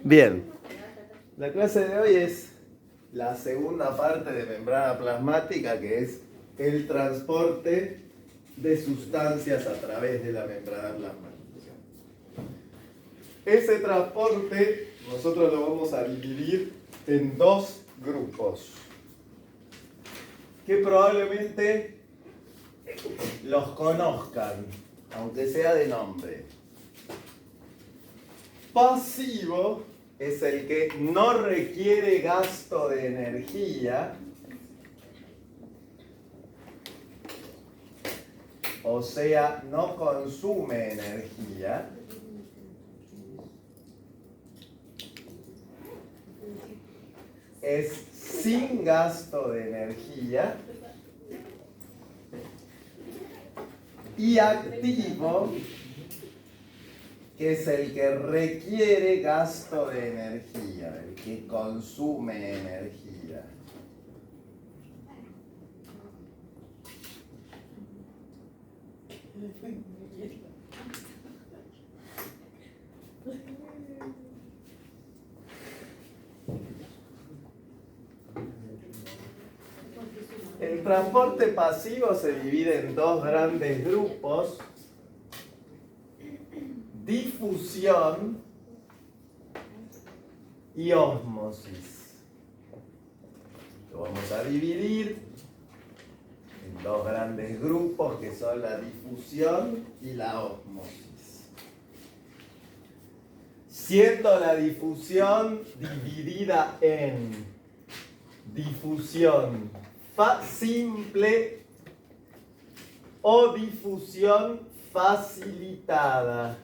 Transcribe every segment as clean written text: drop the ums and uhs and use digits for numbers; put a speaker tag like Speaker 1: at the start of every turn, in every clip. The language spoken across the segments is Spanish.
Speaker 1: Bien, la clase de hoy es la segunda parte de membrana plasmática, que es el transporte de sustancias a través de la membrana plasmática. Ese transporte nosotros lo vamos a dividir en dos grupos, que probablemente los conozcan, aunque sea de nombre. Pasivo es el que no requiere gasto de energía, o sea, no consume energía. Es sin gasto de energía. Y activo, que es el que requiere gasto de energía, el que consume energía. El transporte pasivo se divide en dos grandes grupos: difusión y ósmosis. Lo vamos a dividir en dos grandes grupos, que son la difusión y la ósmosis. Siendo la difusión dividida en difusión simple o difusión facilitada.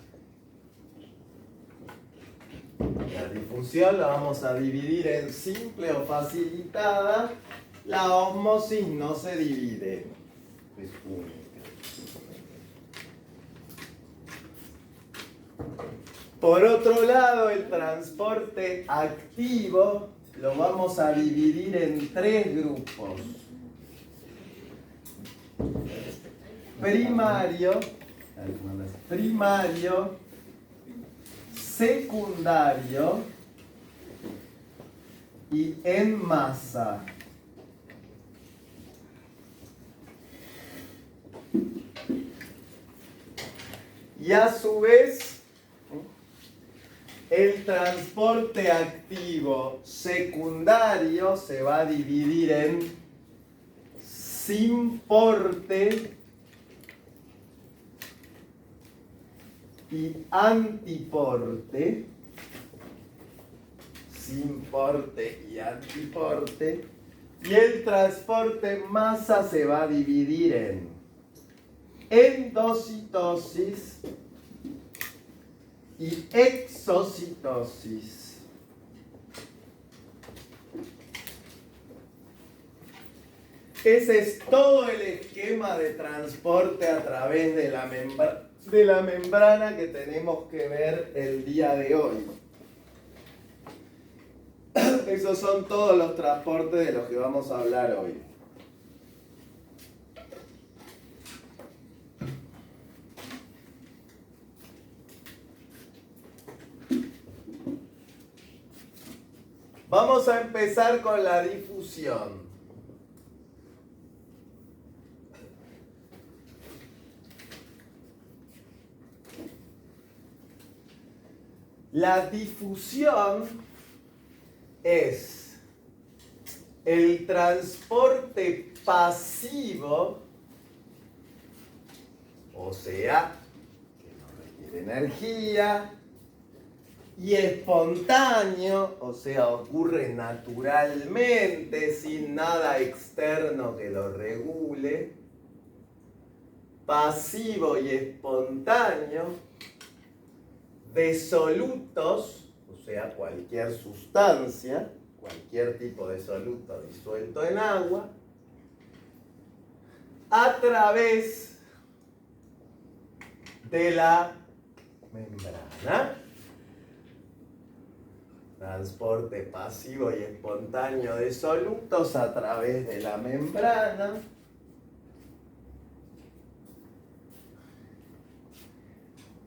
Speaker 1: La difusión la vamos a dividir en simple o facilitada. La ósmosis no se divide, es única. Por otro lado, el transporte activo lo vamos a dividir en tres grupos: primario, secundario y en masa. Y a su vez, el transporte activo secundario se va a dividir en simporte y antiporte. Simporte y antiporte. Y el transporte en masa se va a dividir en endocitosis y exocitosis. Ese es todo el esquema de transporte a través de la membrana que tenemos que ver el día de hoy. Esos son todos los transportes de los que vamos a hablar hoy. Vamos a empezar con la difusión. La difusión es el transporte pasivo, o sea, que no requiere energía, y espontáneo, o sea, ocurre naturalmente, sin nada externo que lo regule. Pasivo y espontáneo de solutos, o sea, cualquier sustancia, cualquier tipo de soluto disuelto en agua, a través de la membrana. Transporte pasivo y espontáneo de solutos a través de la membrana.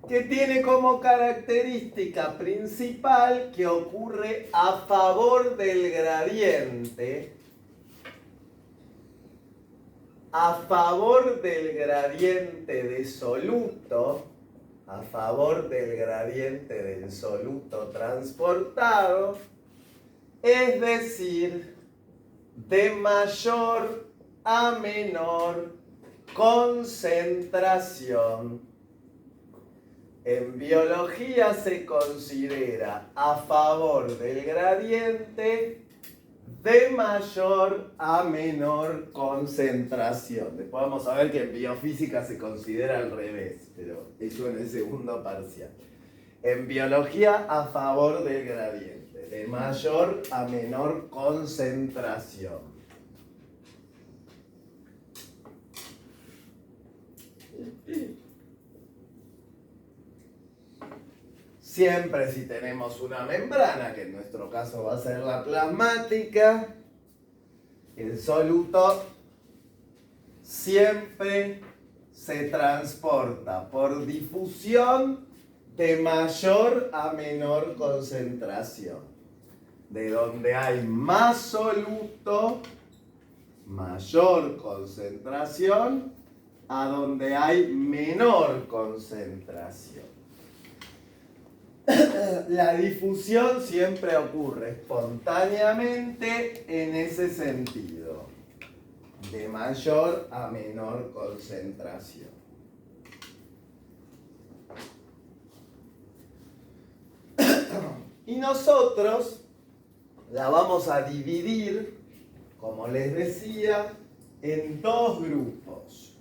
Speaker 1: que tiene como característica principal que ocurre a favor del gradiente, de soluto, a favor del gradiente del soluto transportado, es decir, de mayor a menor concentración. En biología se considera a favor del gradiente de mayor a menor concentración. Después vamos a ver que en biofísica se considera al revés, pero eso en el segundo parcial. En biología a favor del gradiente, de mayor a menor concentración. Siempre si tenemos una membrana, que en nuestro caso va a ser la plasmática, el soluto siempre se transporta por difusión de mayor a menor concentración. De donde hay más soluto, mayor concentración, a donde hay menor concentración. La difusión siempre ocurre espontáneamente en ese sentido, de mayor a menor concentración. Y nosotros la vamos a dividir, como les decía, en dos grupos.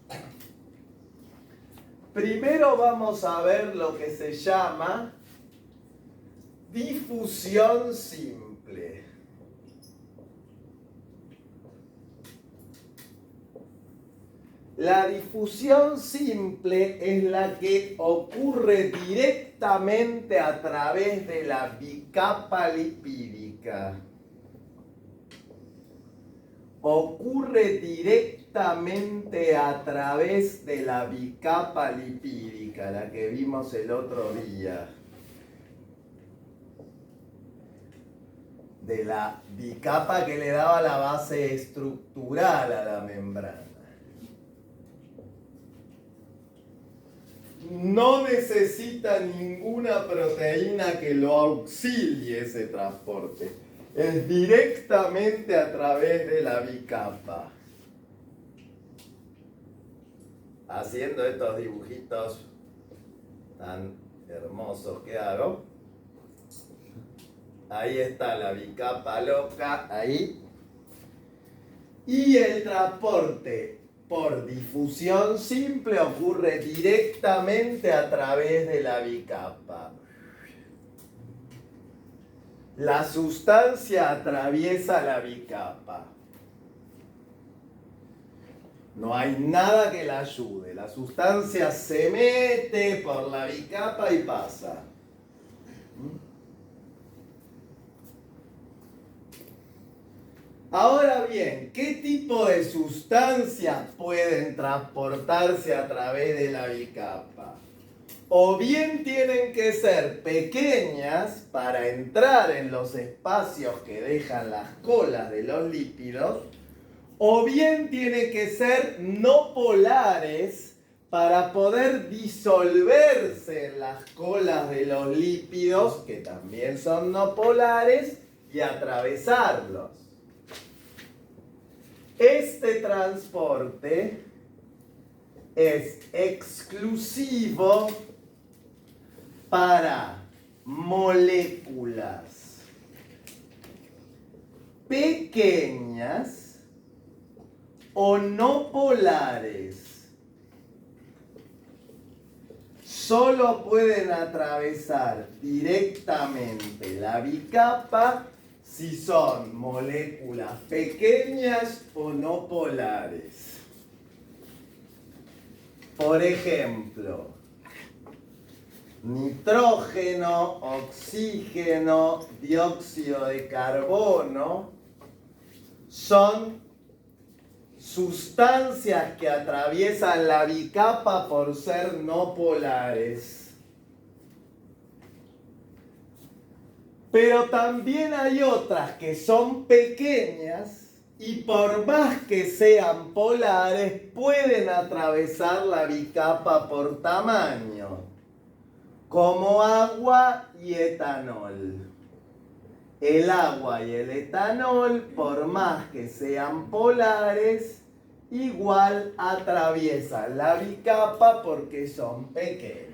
Speaker 1: Primero vamos a ver lo que se llama difusión simple. La difusión simple es la que ocurre directamente a través de la bicapa lipídica. Ocurre directamente a través de la bicapa lipídica, la que vimos el otro día. De la bicapa que le daba la base estructural a la membrana. No necesita ninguna proteína que lo auxilie ese transporte. Es directamente a través de la bicapa. Haciendo estos dibujitos tan hermosos que hago. Ahí está la bicapa loca, ahí. Y el transporte por difusión simple ocurre directamente a través de la bicapa. La sustancia atraviesa la bicapa. No hay nada que la ayude. La sustancia se mete por la bicapa y pasa. Ahora bien, ¿qué tipo de sustancias pueden transportarse a través de la bicapa? O bien tienen que ser pequeñas para entrar en los espacios que dejan las colas de los lípidos, o bien tienen que ser no polares para poder disolverse en las colas de los lípidos, que también son no polares, y atravesarlos. Este transporte es exclusivo para moléculas pequeñas o no polares. Solo pueden atravesar directamente la bicapa si son moléculas pequeñas o no polares. Por ejemplo, nitrógeno, oxígeno, dióxido de carbono son sustancias que atraviesan la bicapa por ser no polares. Pero también hay otras que son pequeñas y por más que sean polares, pueden atravesar la bicapa por tamaño, como agua y etanol. El agua y el etanol, por más que sean polares, igual atraviesan la bicapa porque son pequeñas.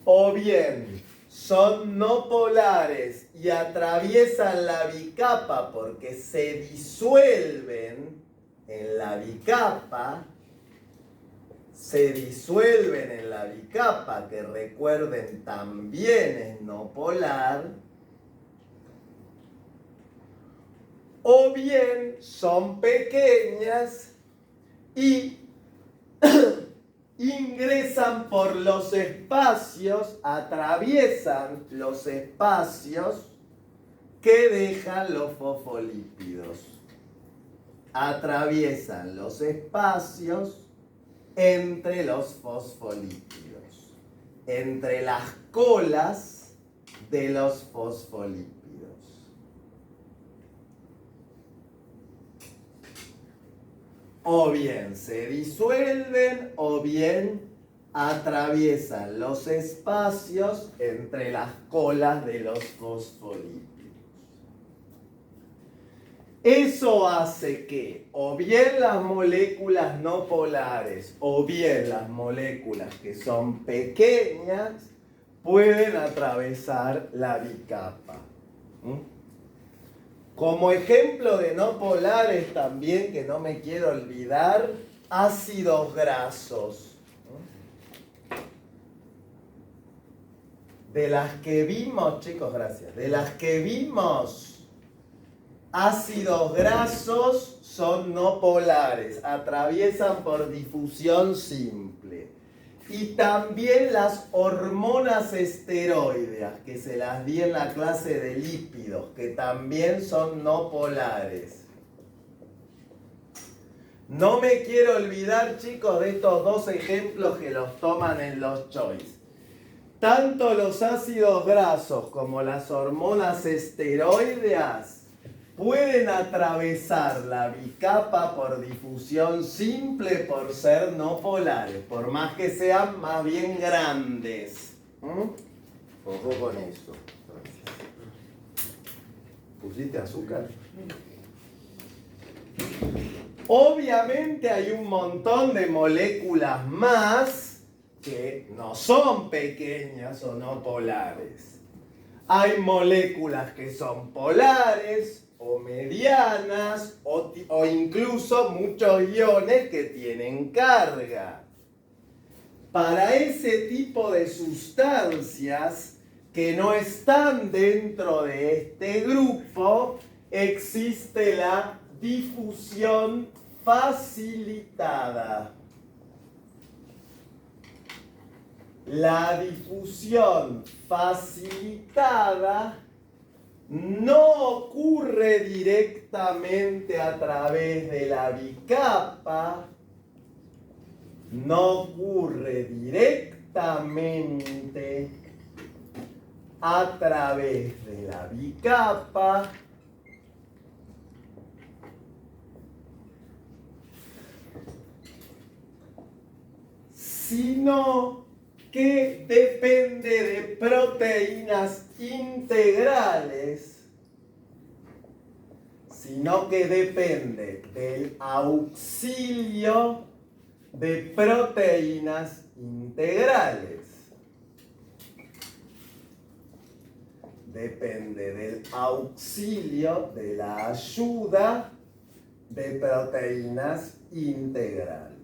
Speaker 1: O bien, son no polares y atraviesan la bicapa porque se disuelven en la bicapa, que recuerden también es no polar, o bien son pequeñas y ingresan por los espacios, atraviesan los espacios que dejan los fosfolípidos. Atraviesan los espacios entre los fosfolípidos, entre las colas de los fosfolípidos. O bien se disuelven o bien atraviesan los espacios entre las colas de los fosfolípidos. Eso hace que o bien las moléculas no polares o bien las moléculas que son pequeñas pueden atravesar la bicapa. Como ejemplo de no polares también, que no me quiero olvidar, ácidos grasos. De las que vimos, chicos, gracias. De las que vimos, ácidos grasos son no polares, atraviesan por difusión simple. Y también las hormonas esteroideas, que se las di en la clase de lípidos, que también son no polares. No me quiero olvidar, chicos, de estos dos ejemplos que los toman en los choice. Tanto los ácidos grasos como las hormonas esteroideas pueden atravesar la bicapa por difusión simple por ser no polares, por más que sean más bien grandes. Ojo con eso. ¿Pusiste azúcar? Obviamente hay un montón de moléculas más que no son pequeñas o no polares. Hay moléculas que son polares o medianas o incluso muchos iones que tienen carga. Para ese tipo de sustancias que no están dentro de este grupo, existe la difusión facilitada. La difusión facilitada no ocurre directamente a través de la bicapa, no ocurre directamente a través de la bicapa, sino que depende de proteínas integrales, sino que depende del auxilio de proteínas integrales. Depende del auxilio, de la ayuda de proteínas integrales.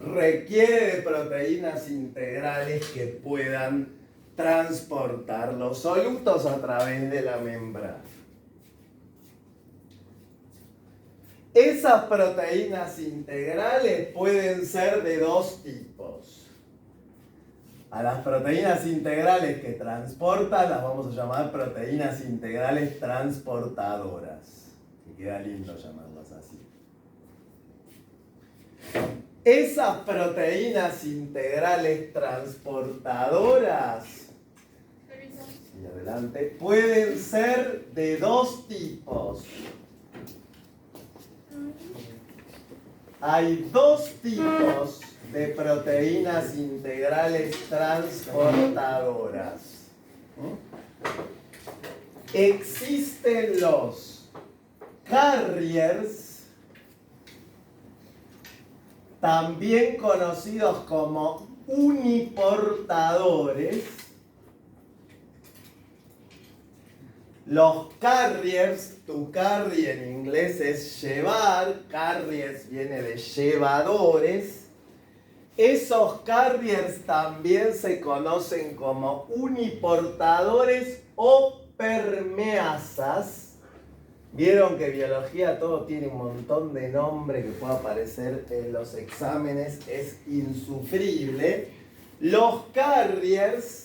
Speaker 1: Requiere de proteínas integrales que puedan transportar los solutos a través de la membrana. Esas proteínas integrales pueden ser de dos tipos. A las proteínas integrales que transportan las vamos a llamar proteínas integrales transportadoras. Que queda lindo llamarlas así. Esas proteínas integrales transportadoras, y adelante, pueden ser de dos tipos. Hay dos tipos de proteínas integrales transportadoras. Existen los carriers, también conocidos como uniportadores. Los carriers, tu carry en inglés es llevar, carriers viene de llevadores. Esos carriers también se conocen como uniportadores o permeasas. Vieron que biología todo tiene un montón de nombres que puede aparecer en los exámenes, es insufrible. Los carriers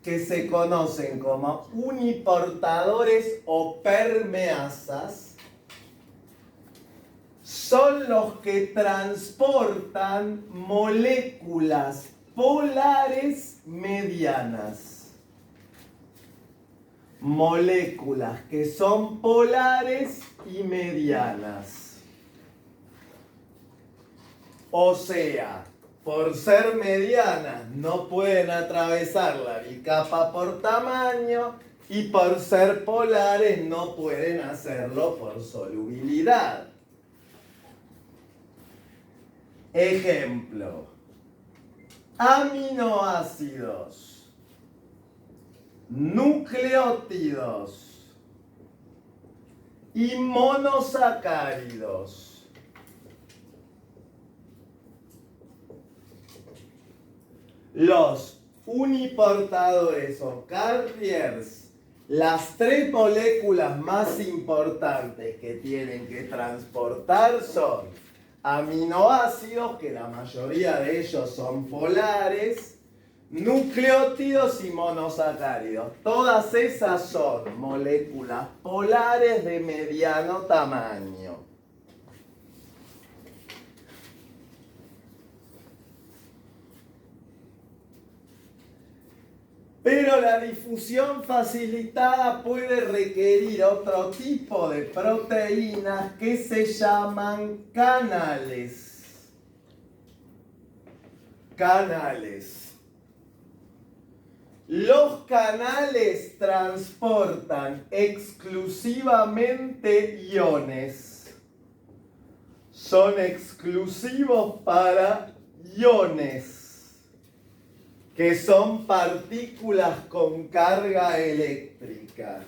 Speaker 1: que se conocen como uniportadores o permeasas son los que transportan moléculas polares medianas. Moléculas que son polares y medianas. O sea, por ser medianas no pueden atravesar la bicapa por tamaño y por ser polares no pueden hacerlo por solubilidad. Ejemplo, aminoácidos, nucleótidos y monosacáridos. Los uniportadores o carriers, las tres moléculas más importantes que tienen que transportar son aminoácidos, que la mayoría de ellos son polares, nucleótidos y monosacáridos. Todas esas son moléculas polares de mediano tamaño. Pero la difusión facilitada puede requerir otro tipo de proteínas que se llaman canales. Canales. Los canales transportan exclusivamente iones. Son exclusivos para iones, que son partículas con carga eléctrica.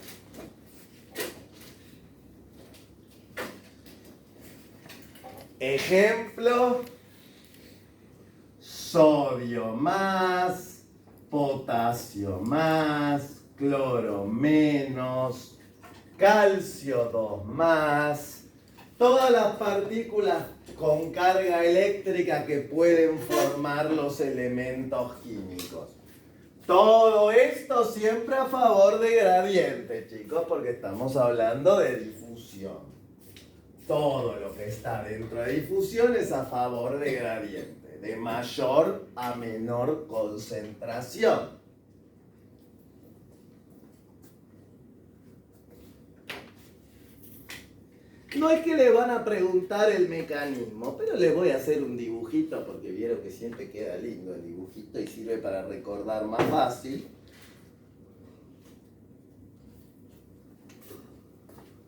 Speaker 1: Ejemplo, sodio más, potasio más, cloro menos, calcio 2 más. Todas las partículas con carga eléctrica que pueden formar los elementos químicos. Todo esto siempre a favor de gradiente, chicos, porque estamos hablando de difusión. Todo lo que está dentro de difusión es a favor de gradiente, de mayor a menor concentración. No es que le van a preguntar el mecanismo, pero les voy a hacer un dibujito porque vieron que siempre queda lindo el dibujito y sirve para recordar más fácil.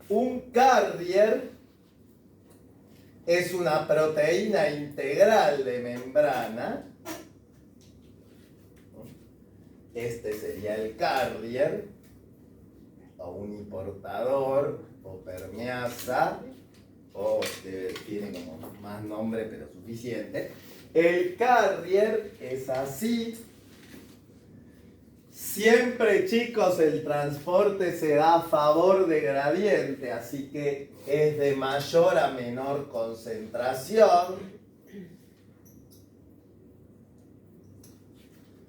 Speaker 1: Un carrier es una proteína integral de membrana. Este sería el carrier, o uniportador, o permeasa, o tiene como más nombre pero suficiente. El carrier es así. Siempre, chicos, el transporte se da a favor de gradiente, así que es de mayor a menor concentración.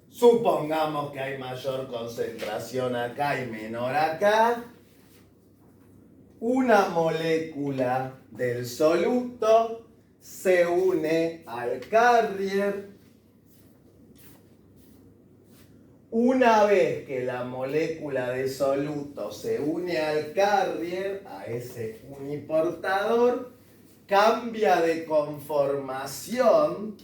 Speaker 1: Supongamos que hay mayor concentración acá y menor acá. Una molécula del soluto se une al carrier. Una vez que la molécula de soluto se une al carrier, a ese uniportador, cambia de conformación,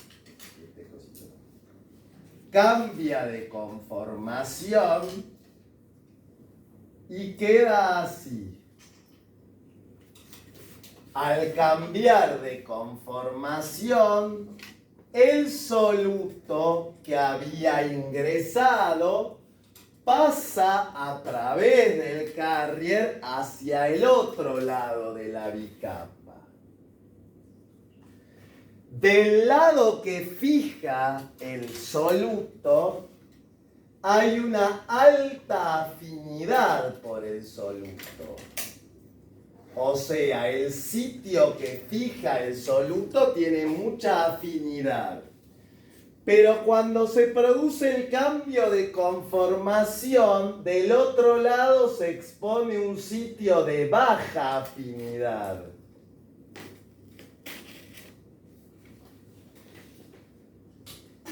Speaker 1: y queda así. Al cambiar de conformación, el soluto que había ingresado pasa a través del carrier hacia el otro lado de la bicapa. Del lado que fija el soluto, hay una alta afinidad por el soluto. O sea, el sitio que fija el soluto tiene mucha afinidad. Pero cuando se produce el cambio de conformación, del otro lado se expone un sitio de baja afinidad.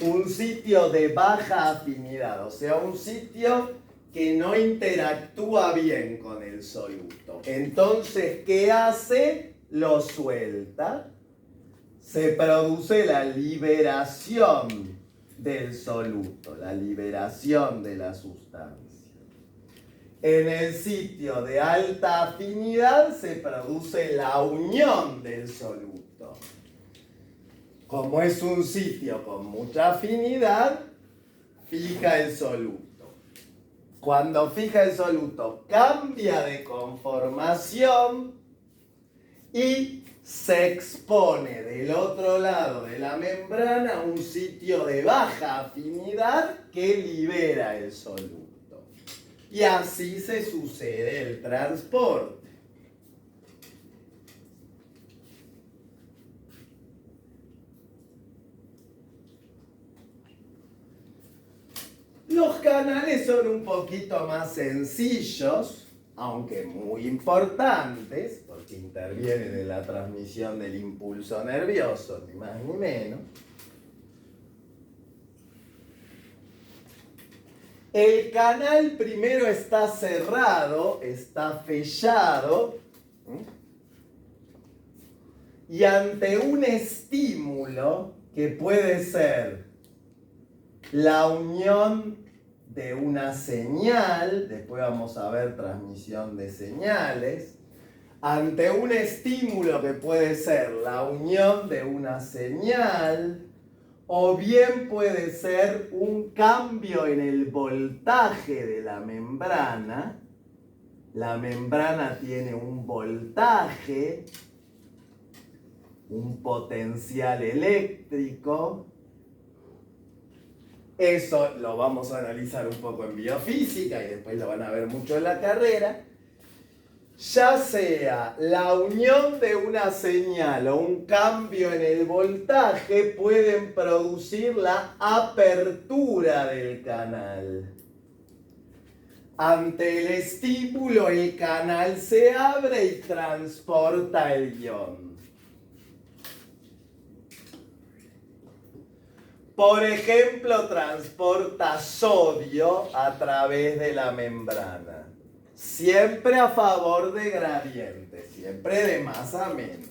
Speaker 1: Un sitio de baja afinidad, o sea, un sitio que no interactúa bien con el soluto. Entonces, ¿qué hace? Lo suelta. Se produce la liberación del soluto, la liberación de la sustancia. En el sitio de alta afinidad se produce la unión del soluto. Como es un sitio con mucha afinidad, fija el soluto. Cuando fija el soluto, cambia de conformación y se expone del otro lado de la membrana un sitio de baja afinidad que libera el soluto. Y así se sucede el transporte. Los canales son un poquito más sencillos, aunque muy importantes, porque intervienen en la transmisión del impulso nervioso, ni más ni menos. El canal primero está cerrado, está sellado, y ante un estímulo que puede ser la unión de una señal, después vamos a ver transmisión de señales, ante un estímulo que puede ser la unión de una señal, o bien puede ser un cambio en el voltaje de la membrana. La membrana tiene un voltaje, un potencial eléctrico. Eso lo vamos a analizar un poco en biofísica y después lo van a ver mucho en la carrera. Ya sea la unión de una señal o un cambio en el voltaje pueden producir la apertura del canal. Ante el estímulo el canal se abre y transporta el ion. Por ejemplo, transporta sodio a través de la membrana. Siempre a favor de gradiente, siempre de más a menos.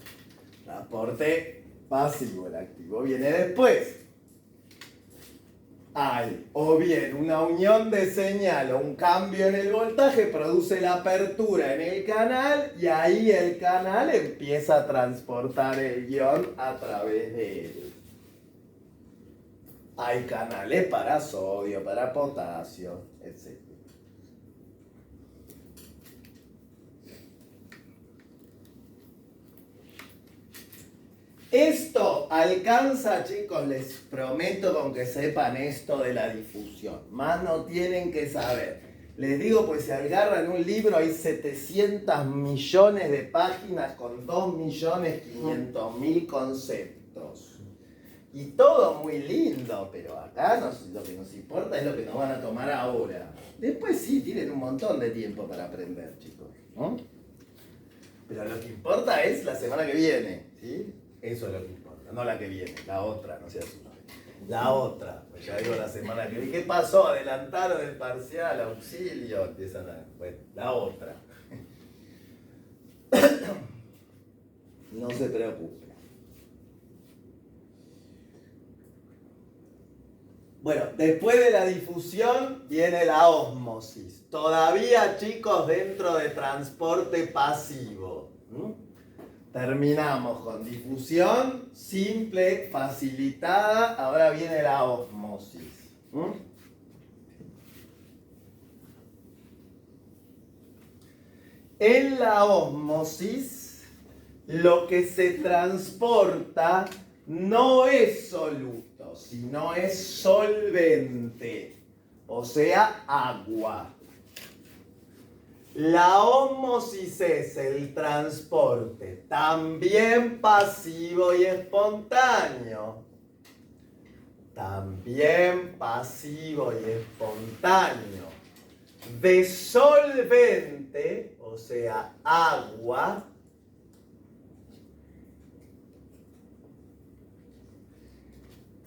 Speaker 1: Transporte pasivo, el activo viene después. Hay o bien una unión de señal o un cambio en el voltaje produce la apertura en el canal y ahí el canal empieza a transportar el ion a través de él. Hay canales para sodio, para potasio, etc. Esto alcanza, chicos, les prometo con que sepan esto de la difusión. Más no tienen que saber. Les digo, pues si agarran un libro hay 700 millones de páginas con 2.500.000 conceptos. Y todo muy lindo, pero acá lo que nos importa es lo que nos van a tomar ahora. Después sí, tienen un montón de tiempo para aprender, chicos, ¿no? Pero lo que importa es la semana que viene, ¿sí? Eso es lo que importa. otra, no la que viene, la otra, no se asuste. La otra, pues ya digo la semana que viene. ¿Qué pasó? Adelantaron el parcial, auxilio, empiezan a... Bueno, la otra. No se preocupe. Bueno, después de la difusión viene la ósmosis. Todavía, chicos, dentro de transporte pasivo. Terminamos con difusión simple, facilitada. Ahora viene la ósmosis. En la ósmosis, lo que se transporta no es soluto, sino es solvente, o sea, agua. La ósmosis es el transporte también pasivo y espontáneo. También pasivo y espontáneo. De solvente, o sea, agua,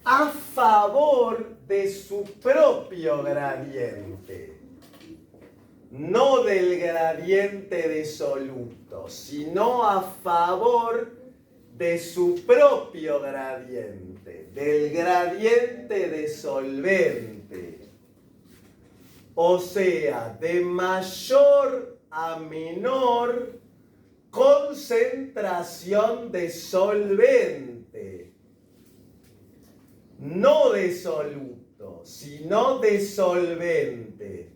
Speaker 1: a favor de su propio gradiente. No del gradiente de soluto, sino a favor de su propio gradiente, del gradiente de solvente. O sea, de mayor a menor concentración de solvente. No de soluto, sino de solvente.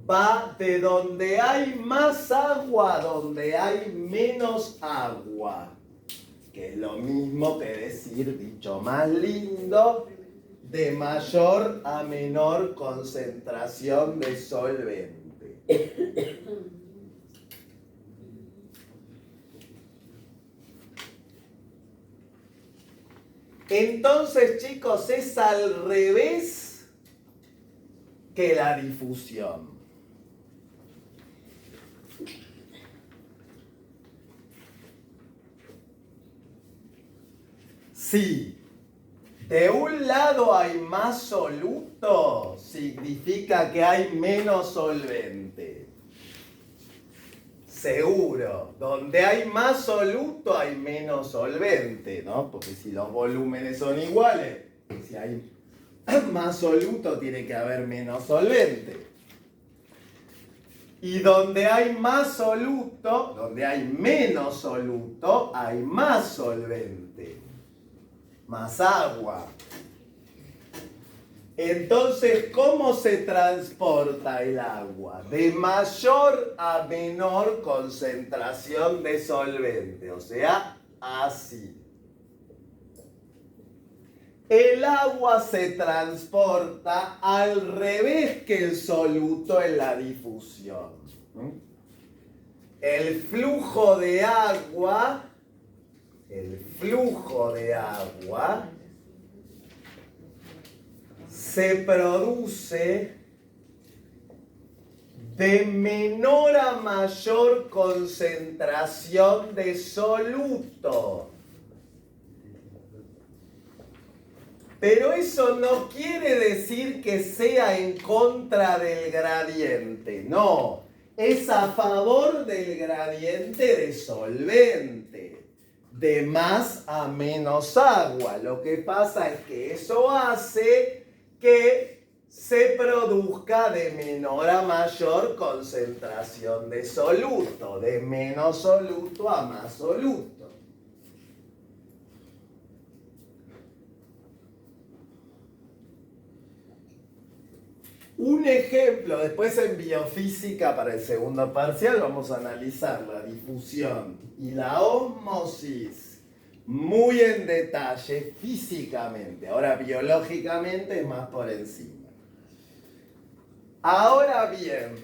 Speaker 1: Va de donde hay más agua a donde hay menos agua. Que es lo mismo que decir, dicho más lindo, de mayor a menor concentración de solvente. Entonces, chicos, es al revés que la difusión. Si de un lado hay más soluto, significa que hay menos solvente. Seguro, donde hay más soluto hay menos solvente, ¿no? Porque si los volúmenes son iguales, si hay más soluto tiene que haber menos solvente. Y donde hay más soluto, donde hay menos soluto, hay más solvente, más agua. Entonces, ¿cómo se transporta el agua? De mayor a menor concentración de solvente, o sea, así. El agua se transporta al revés que el soluto en la difusión. El flujo de agua se produce de menor a mayor concentración de soluto. Pero eso no quiere decir que sea en contra del gradiente, no. Es a favor del gradiente de solvente, de más a menos agua. Lo que pasa es que eso hace que se produzca de menor a mayor concentración de soluto, de menos soluto a más soluto. Un ejemplo, después en biofísica para el segundo parcial vamos a analizar la difusión y la ósmosis muy en detalle físicamente. Ahora biológicamente es más por encima. Ahora bien,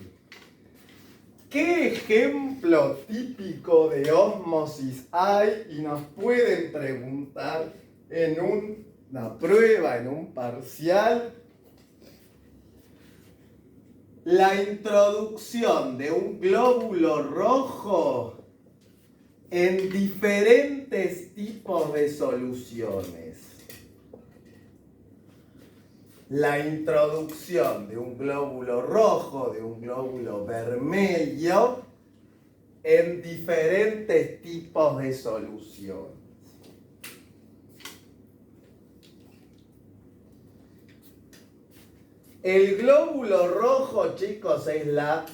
Speaker 1: ¿qué ejemplo típico de ósmosis hay? Y nos pueden preguntar en una prueba, en un parcial. La introducción de un glóbulo rojo en diferentes tipos de soluciones. La introducción de un glóbulo rojo, de un glóbulo vermelho, en diferentes tipos de soluciones. El glóbulo rojo, chicos, es la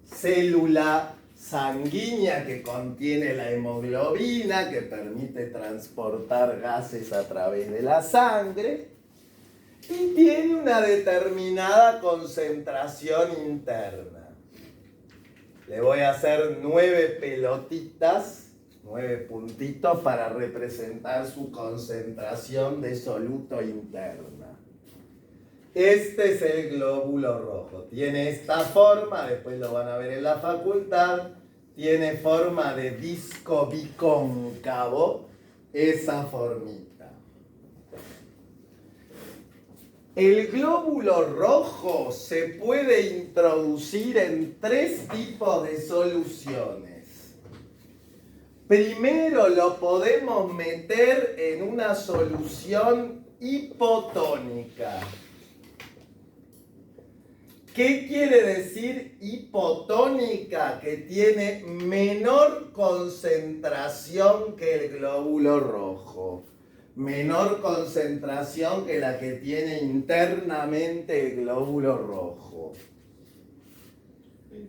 Speaker 1: célula sanguínea que contiene la hemoglobina, que permite transportar gases a través de la sangre y tiene una determinada concentración interna. Le voy a hacer 9 pelotitas, 9 puntitos para representar su concentración de soluto interna. Este es el glóbulo rojo. Tiene esta forma, después lo van a ver en la facultad. Tiene forma de disco bicóncavo, esa formita. El glóbulo rojo se puede introducir en 3 tipos de soluciones. Primero lo podemos meter en una solución hipotónica. ¿Qué quiere decir hipotónica? Que tiene menor concentración que el glóbulo rojo. Menor concentración que la que tiene internamente el glóbulo rojo.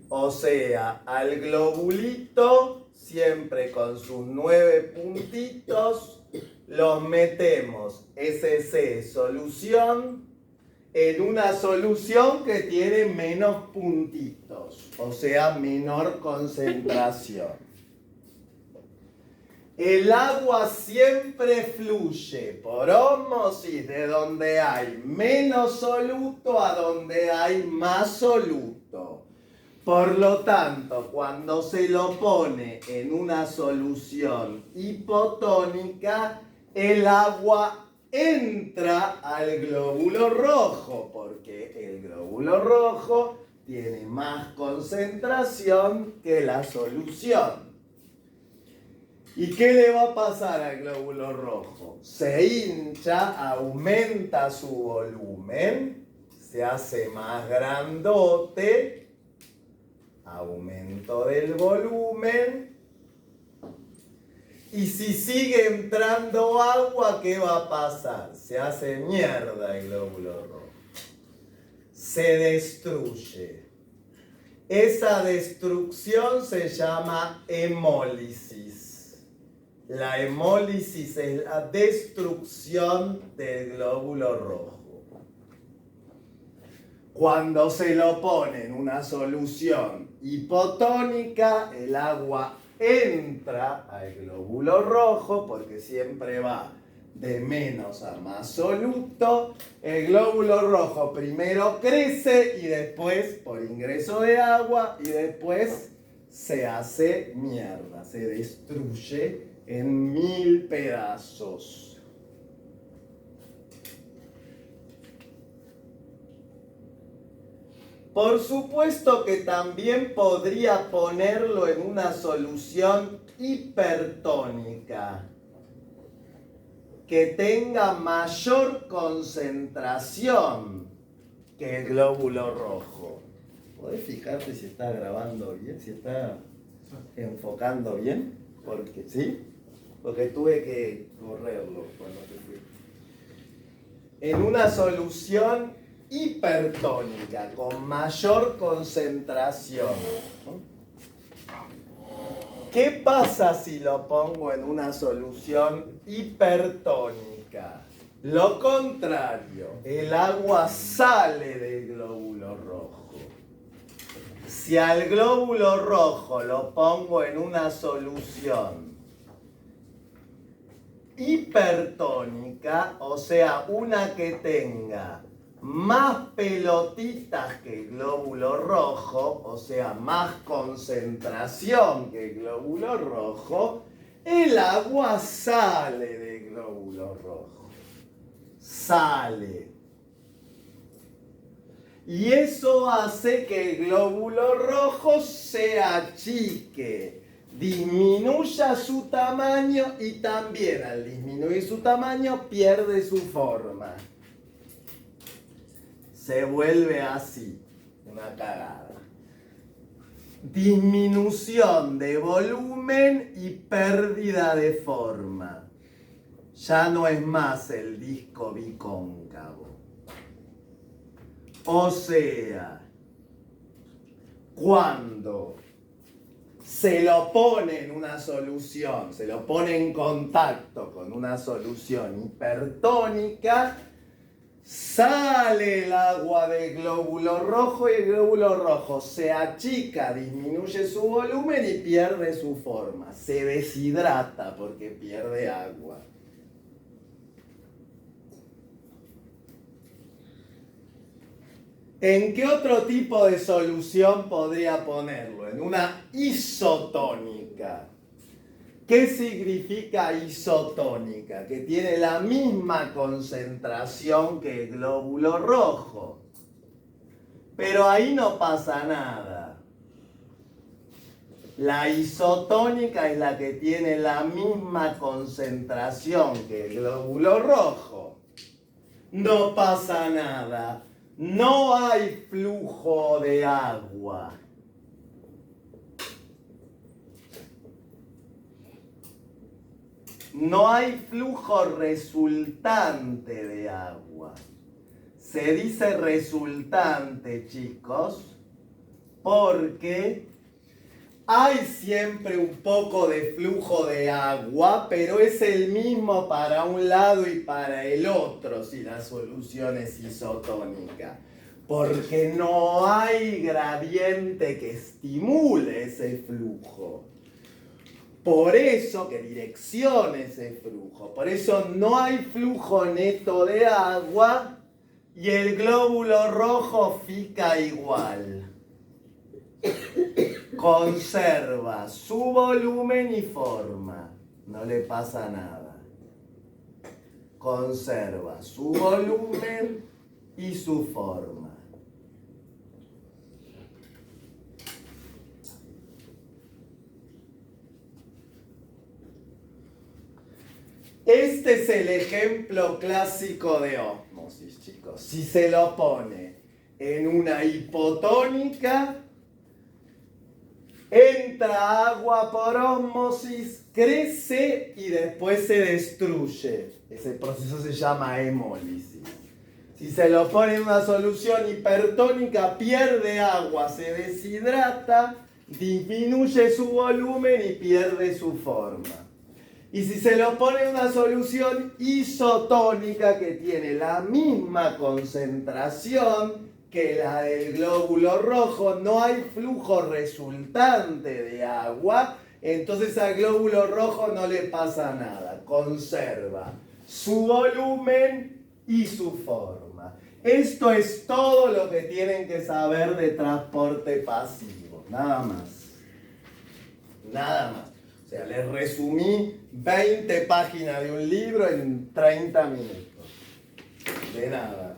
Speaker 1: O sea, al globulito, siempre con sus 9 puntitos, los metemos SC solución en una solución que tiene menos puntitos, o sea, menor concentración. El agua siempre fluye por ósmosis de donde hay menos soluto a donde hay más soluto. Por lo tanto, cuando se lo pone en una solución hipotónica, el agua entra al glóbulo rojo, porque el glóbulo rojo tiene más concentración que la solución. ¿Y qué le va a pasar al glóbulo rojo? Se hincha, aumenta su volumen, se hace más grandote, aumento del volumen. Y si sigue entrando agua, ¿qué va a pasar? Se hace mierda el glóbulo rojo. Se destruye. Esa destrucción se llama hemólisis. La hemólisis es la destrucción del glóbulo rojo. Cuando se lo pone en una solución hipotónica, el agua entra al glóbulo rojo porque siempre va de menos a más soluto. El glóbulo rojo primero crece y después por ingreso de agua y después se hace mierda, se destruye en 1000 pedazos. Por supuesto que también podría ponerlo en una solución hipertónica que tenga mayor concentración que el glóbulo rojo. ¿Podés fijarte si está grabando bien? ¿Si está enfocando bien? Porque, ¿sí? Porque tuve que correrlo cuando te fui. En una solución hipertónica, con mayor concentración. ¿Qué pasa si lo pongo en una solución hipertónica? Lo contrario, el agua sale del glóbulo rojo. Si al glóbulo rojo lo pongo en una solución hipertónica, o sea, una que tenga más pelotitas que el glóbulo rojo, o sea, más concentración que el glóbulo rojo, el agua sale del glóbulo rojo. Sale. Y eso hace que el glóbulo rojo se achique. disminuya su tamaño y también al disminuir su tamaño pierde su forma. Se vuelve así, una cagada. Disminución de volumen y pérdida de forma. Ya no es más el disco bicóncavo. O sea, cuando se lo pone en una solución, se lo pone en contacto con una solución hipertónica, sale el agua del glóbulo rojo y el glóbulo rojo se achica, disminuye su volumen y pierde su forma. Se deshidrata porque pierde agua. ¿En qué otro tipo de solución podría ponerlo? En una isotónica. ¿Qué significa isotónica? Que tiene la misma concentración que el glóbulo rojo. Pero ahí no pasa nada. La isotónica es la que tiene la misma concentración que el glóbulo rojo. No pasa nada. No hay flujo de agua. No hay flujo resultante de agua. Se dice resultante, chicos, porque hay siempre un poco de flujo de agua, pero es el mismo para un lado y para el otro si la solución es isotónica. Porque no hay gradiente que estimule ese flujo. Por eso que direccione ese flujo. Por eso no hay flujo neto de agua y el glóbulo rojo fica igual. Conserva su volumen y forma. No le pasa nada. Conserva su volumen y su forma. Este es el ejemplo clásico de ósmosis, chicos. Si se lo pone en una hipotónica, entra agua por ósmosis, crece y después se destruye. Ese proceso se llama hemólisis. Si se lo pone en una solución hipertónica, pierde agua, se deshidrata, disminuye su volumen y pierde su forma. Y si se lo pone en una solución isotónica que tiene la misma concentración que la del glóbulo rojo, no hay flujo resultante de agua, entonces al glóbulo rojo no le pasa nada, conserva su volumen y su forma. Esto es todo lo que tienen que saber de transporte pasivo, nada más. Nada más. O sea, les resumí 20 páginas de un libro en 30 minutos. De nada.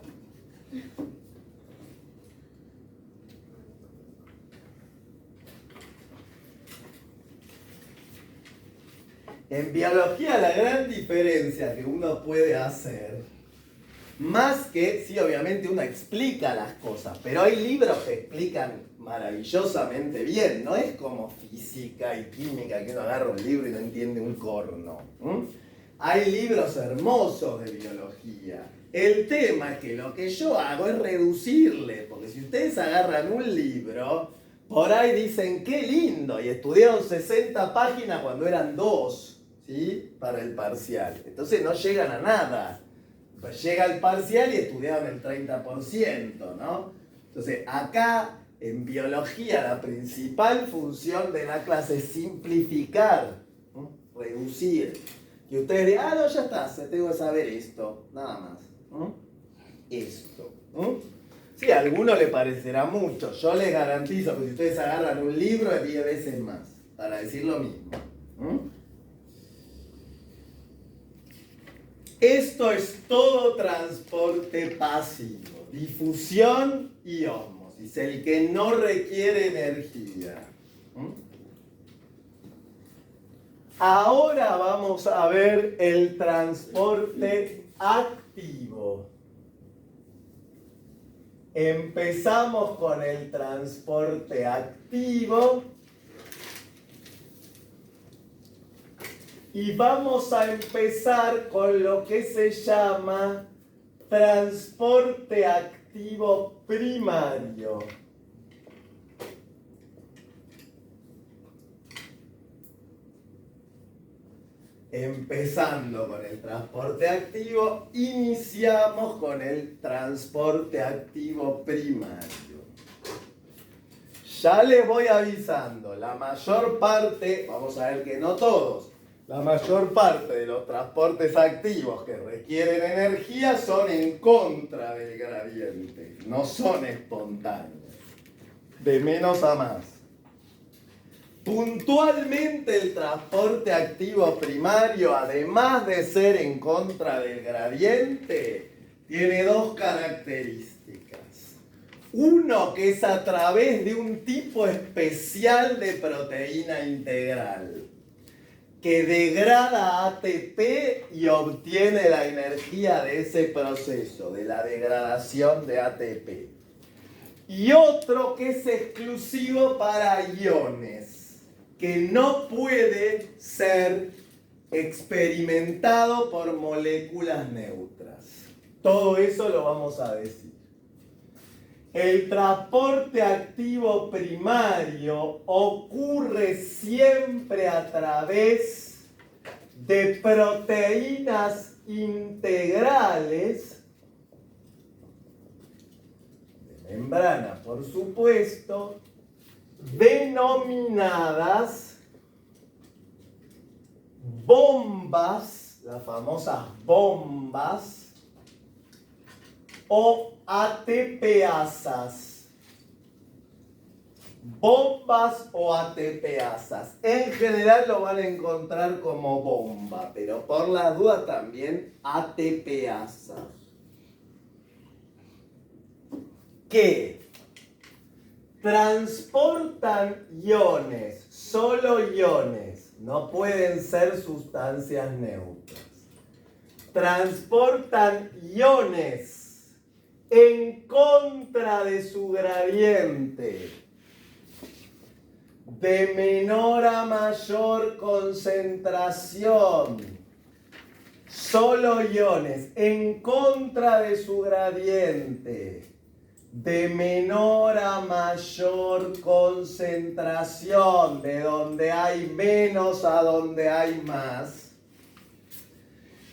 Speaker 1: En biología la gran diferencia que uno puede hacer, más que, sí, obviamente uno explica las cosas, pero hay libros que explican maravillosamente bien, no es como física y química que uno agarra un libro y no entiende un corno. Hay libros hermosos de biología. El tema es que lo que yo hago es reducirle, porque si ustedes agarran un libro, por ahí dicen qué lindo, y estudiaron 60 páginas cuando eran 2, ¿sí? Para el parcial. Entonces no llegan a nada. Pues llega el parcial y estudiaron el 30%, ¿no? Entonces acá en biología la principal función de la clase es simplificar, ¿no? Reducir. Que ustedes digan, no, ya está, tengo que saber esto, nada más. ¿No? Esto. ¿No? Sí, a alguno le parecerá mucho. Yo les garantizo que si ustedes agarran un libro es 10 veces más, para decir lo mismo. ¿No? Esto es todo transporte pasivo, difusión y ósmosis, el que no requiere energía. Ahora vamos a ver el transporte activo. Empezamos con el transporte activo y vamos a empezar con lo que se llama transporte activo primario. Empezando con el transporte activo, iniciamos con el transporte activo primario. Ya les voy avisando, la mayor parte, vamos a ver que no todos, la mayor parte de los transportes activos que requieren energía son en contra del gradiente, no son espontáneos, de menos a más. Puntualmente el transporte activo primario, además de ser en contra del gradiente, tiene dos características. Uno, que es a través de un tipo especial de proteína integral, que degrada ATP y obtiene la energía de ese proceso, de la degradación de ATP. Y otro que es exclusivo para iones, que no puede ser experimentado por moléculas neutras. Todo eso lo vamos a decir. El transporte activo primario ocurre siempre a través de proteínas integrales, de membrana por supuesto, denominadas bombas, las famosas bombas, o ATPasas. Bombas o ATPasas. En general lo van a encontrar como bomba, pero por las dudas también ATPasas. ¿Qué? Transportan iones, solo iones, no pueden ser sustancias neutras. Transportan iones en contra de su gradiente, de menor a mayor concentración. Solo iones en contra de su gradiente, de menor a mayor concentración, de donde hay menos a donde hay más,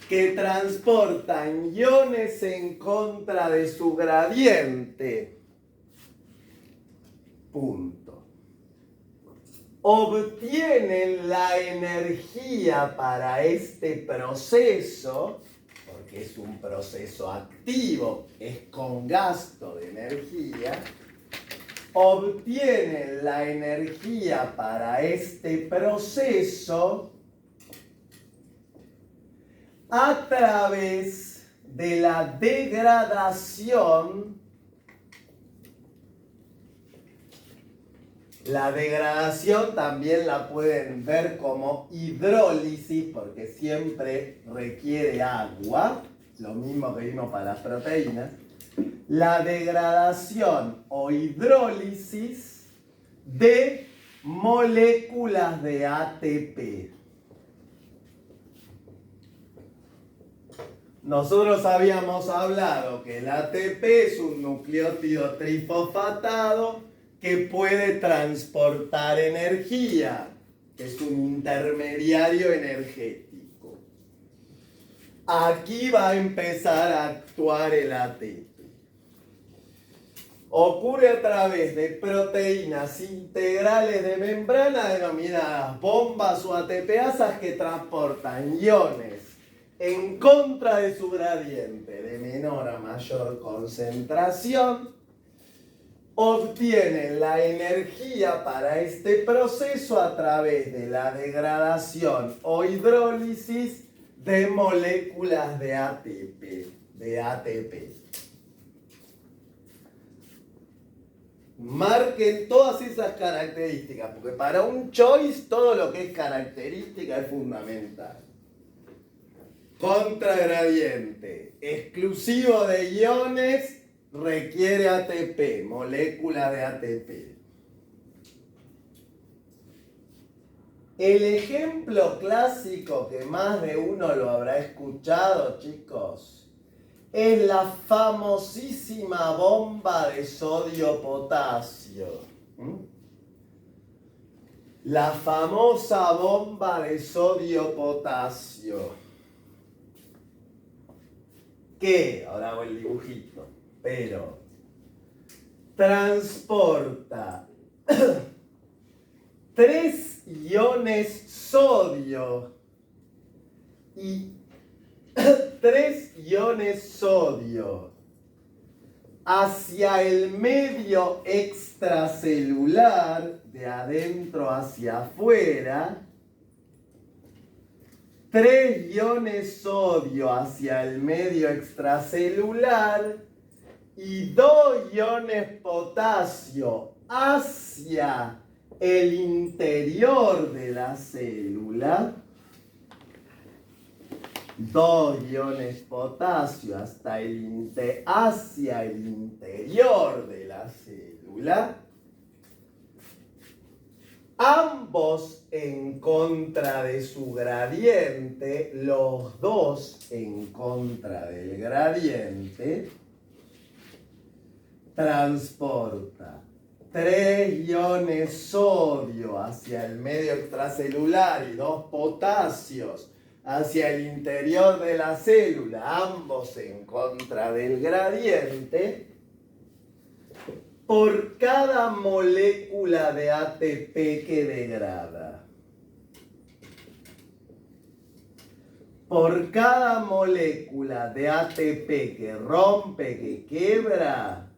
Speaker 1: que transportan iones en contra de su gradiente. Punto. Obtienen la energía para este proceso, porque es un proceso activo, es con gasto de energía, obtienen la energía para este proceso a través de la degradación. La degradación también la pueden ver como hidrólisis, porque siempre requiere agua, lo mismo que vimos para las proteínas. La degradación o hidrólisis de moléculas de ATP. Nosotros habíamos hablado que el ATP es un nucleótido trifosfatado que puede transportar energía, que es un intermediario energético. Aquí va a empezar a actuar el ATP. Ocurre a través de proteínas integrales de membrana denominadas bombas o ATPasas que transportan iones en contra de su gradiente de menor a mayor concentración. Obtienen la energía para este proceso a través de la degradación o hidrólisis de moléculas de ATP. Marquen todas esas características, porque para un choice todo lo que es característica es fundamental. Contragradiente, exclusivo de iones, requiere ATP, molécula de ATP. El ejemplo clásico que más de uno lo habrá escuchado, chicos, es la famosísima bomba de sodio-potasio. La famosa bomba de sodio-potasio. Que, ahora hago el dibujito, pero transporta 3 iones sodio y 3 iones sodio hacia el medio extracelular, de adentro hacia afuera, 3 iones sodio hacia el medio extracelular y 2 iones potasio hacia el interior de la célula. 2 iones potasio hacia el interior de la célula. Ambos en contra de su gradiente, los dos en contra del gradiente, transporta 3 iones sodio hacia el medio extracelular y 2 potasios hacia el interior de la célula, ambos en contra del gradiente, por cada molécula de ATP que degrada. Por cada molécula de ATP que rompe, que quiebra,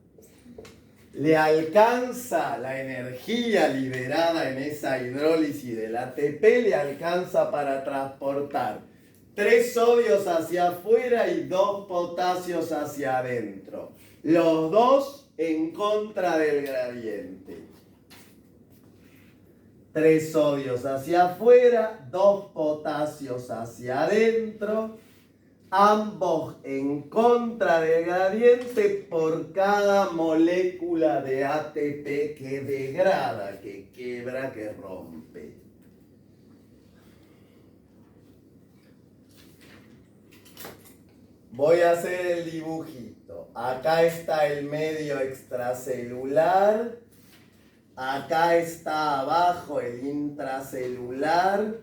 Speaker 1: le alcanza la energía liberada en esa hidrólisis del ATP, le alcanza para transportar 3 sodios hacia afuera y 2 potasios hacia adentro. Los dos en contra del gradiente. 3 sodios hacia afuera, 2 potasios hacia adentro, ambos en contra del gradiente por cada molécula de ATP que degrada, que quiebra, que rompe. Voy a hacer el dibujito. Acá está el medio extracelular. Acá está abajo el intracelular.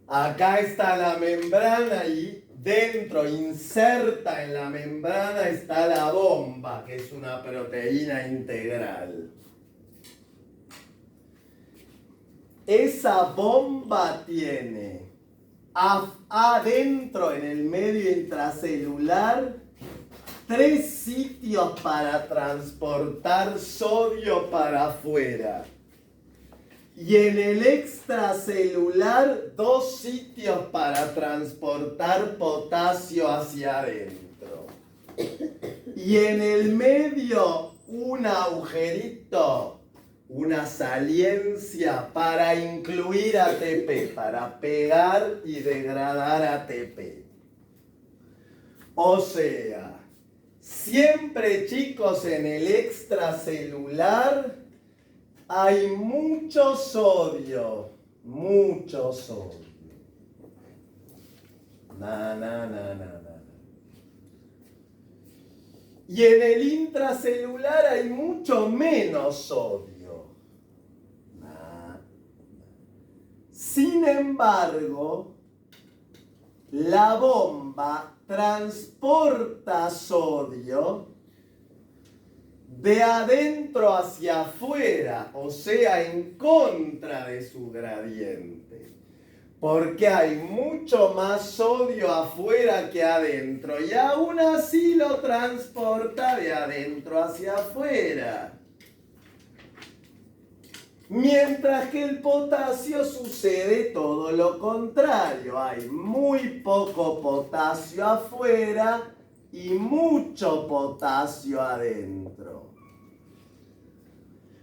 Speaker 1: Acá está la membrana y dentro, inserta en la membrana, está la bomba, que es una proteína integral. Esa bomba tiene adentro, en el medio intracelular, 3 sitios para transportar sodio para afuera. Y en el extracelular, 2 sitios para transportar potasio hacia adentro. Y en el medio, un agujerito, una saliencia para incluir ATP, para pegar y degradar ATP. O sea, siempre, chicos, en el extracelular hay mucho sodio. Mucho sodio. Y en el intracelular hay mucho menos sodio. Sin embargo, la bomba transporta sodio de adentro hacia afuera, o sea, en contra de su gradiente. Porque hay mucho más sodio afuera que adentro, y aún así lo transporta de adentro hacia afuera. Mientras que el potasio sucede todo lo contrario. Hay muy poco potasio afuera y mucho potasio adentro.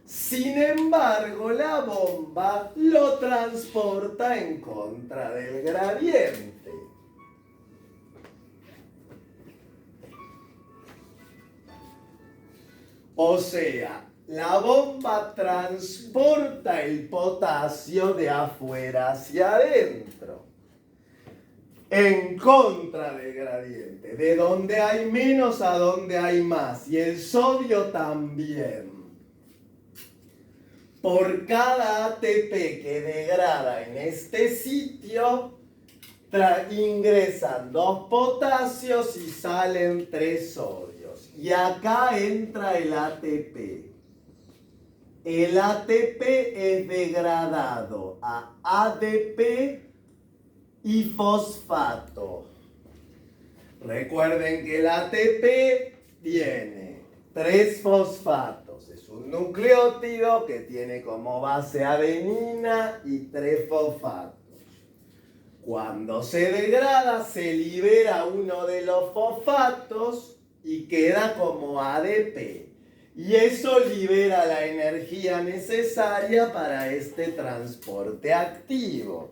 Speaker 1: Sin embargo, la bomba lo transporta en contra del gradiente. O sea, la bomba transporta el potasio de afuera hacia adentro, en contra del gradiente, de donde hay menos a donde hay más, y el sodio también. Por cada ATP que degrada en este sitio, ingresan 2 potasios y salen 3 sodios. Y acá entra el ATP. El ATP es degradado a ADP y fosfato. Recuerden que el ATP tiene 3 fosfatos. Es un nucleótido que tiene como base adenina y 3 fosfatos. Cuando se degrada, se libera uno de los fosfatos y queda como ADP. Y eso libera la energía necesaria para este transporte activo.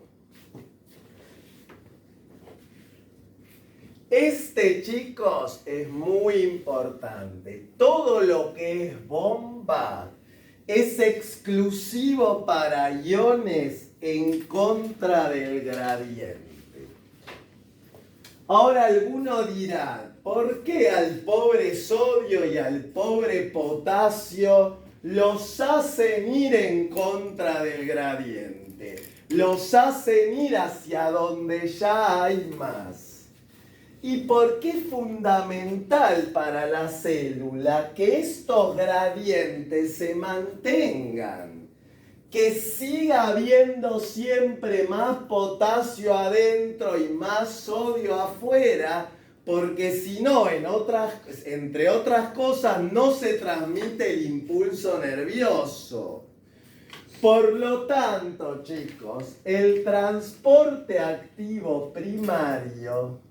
Speaker 1: Chicos, es muy importante. Todo lo que es bomba es exclusivo para iones en contra del gradiente. Ahora alguno dirá, ¿por qué al pobre sodio y al pobre potasio los hacen ir en contra del gradiente? Los hacen ir hacia donde ya hay más. ¿Y por qué es fundamental para la célula que estos gradientes se mantengan? Que siga habiendo siempre más potasio adentro y más sodio afuera, porque si no, entre otras cosas, no se transmite el impulso nervioso. Por lo tanto, chicos, el transporte activo primario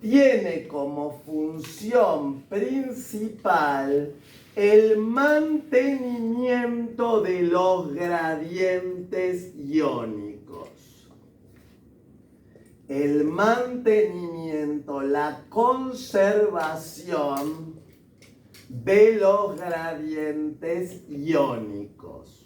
Speaker 1: tiene como función principal el mantenimiento de los gradientes iónicos. El mantenimiento, la conservación de los gradientes iónicos.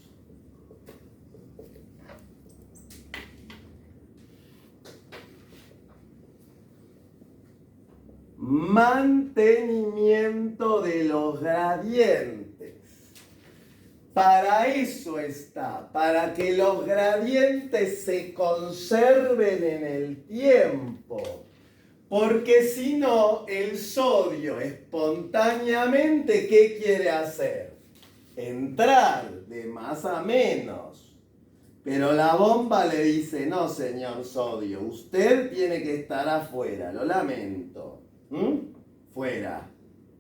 Speaker 1: Mantenimiento de los gradientes. Para eso está, para que los gradientes se conserven en el tiempo. Porque si no, el sodio espontáneamente, ¿qué quiere hacer? Entrar de más a menos. Pero la bomba le dice, no señor sodio, usted tiene que estar afuera, lo lamento. Fuera.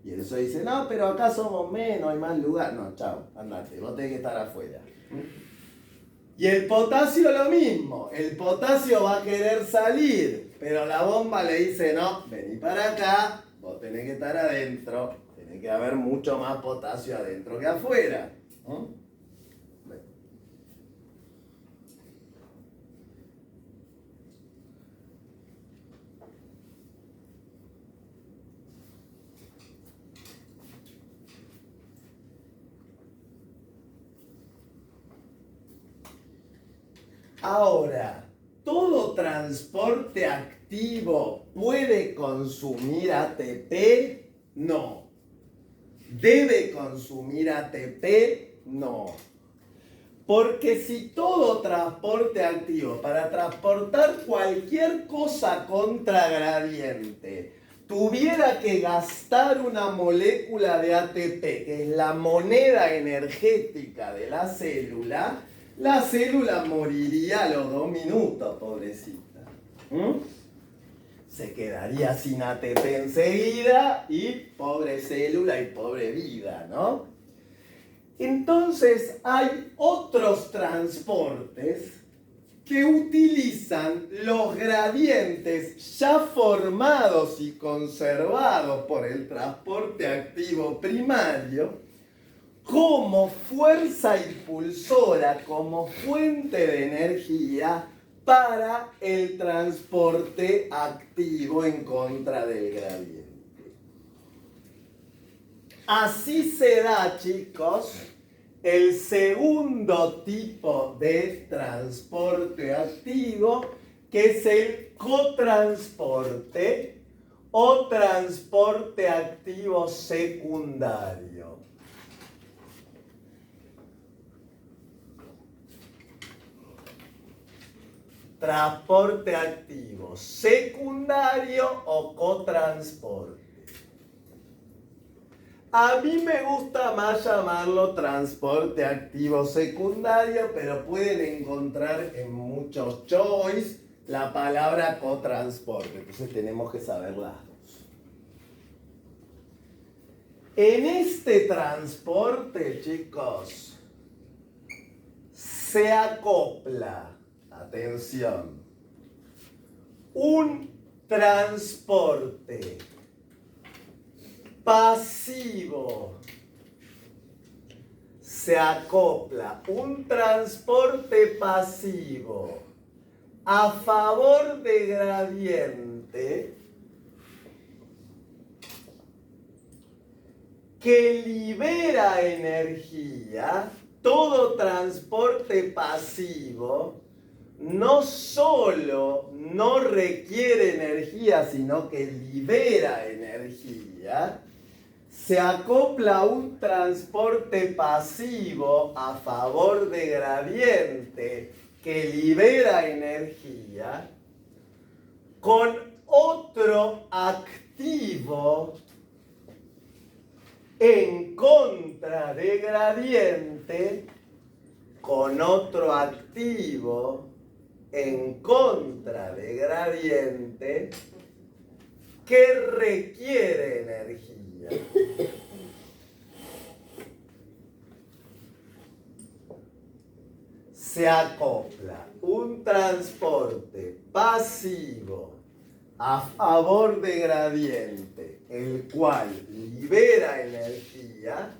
Speaker 1: Y el sodio dice, no, pero acá somos menos, hay más lugar. No, chao, andate, vos tenés que estar afuera. Y el potasio lo mismo, el potasio va a querer salir, pero la bomba le dice, no, vení para acá, vos tenés que estar adentro, tiene que haber mucho más potasio adentro que afuera. Ahora, ¿todo transporte activo puede consumir ATP? No. ¿Debe consumir ATP? No. Porque si todo transporte activo, para transportar cualquier cosa contra gradiente, tuviera que gastar una molécula de ATP, que es la moneda energética de la célula moriría a los 2 minutos, pobrecita. Se quedaría sin ATP enseguida y pobre célula y pobre vida, ¿no? Entonces hay otros transportes que utilizan los gradientes ya formados y conservados por el transporte activo primario como fuerza impulsora, como fuente de energía para el transporte activo en contra del gradiente. Así se da, chicos, el segundo tipo de transporte activo, que es el cotransporte o transporte activo secundario. Transporte activo secundario o cotransporte. A mí me gusta más llamarlo transporte activo secundario, pero pueden encontrar en muchos choice la palabra cotransporte. Entonces tenemos que saber las dos. En este transporte, chicos, se acopla, atención, un transporte pasivo. Se acopla un transporte pasivo a favor de gradiente que libera energía. Todo transporte pasivo no solo no requiere energía, sino que libera energía. Se acopla un transporte pasivo a favor de gradiente que libera energía con otro activo en contra de gradiente, con otro activo en contra de gradiente que requiere energía. Se acopla un transporte pasivo a favor de gradiente, el cual libera energía,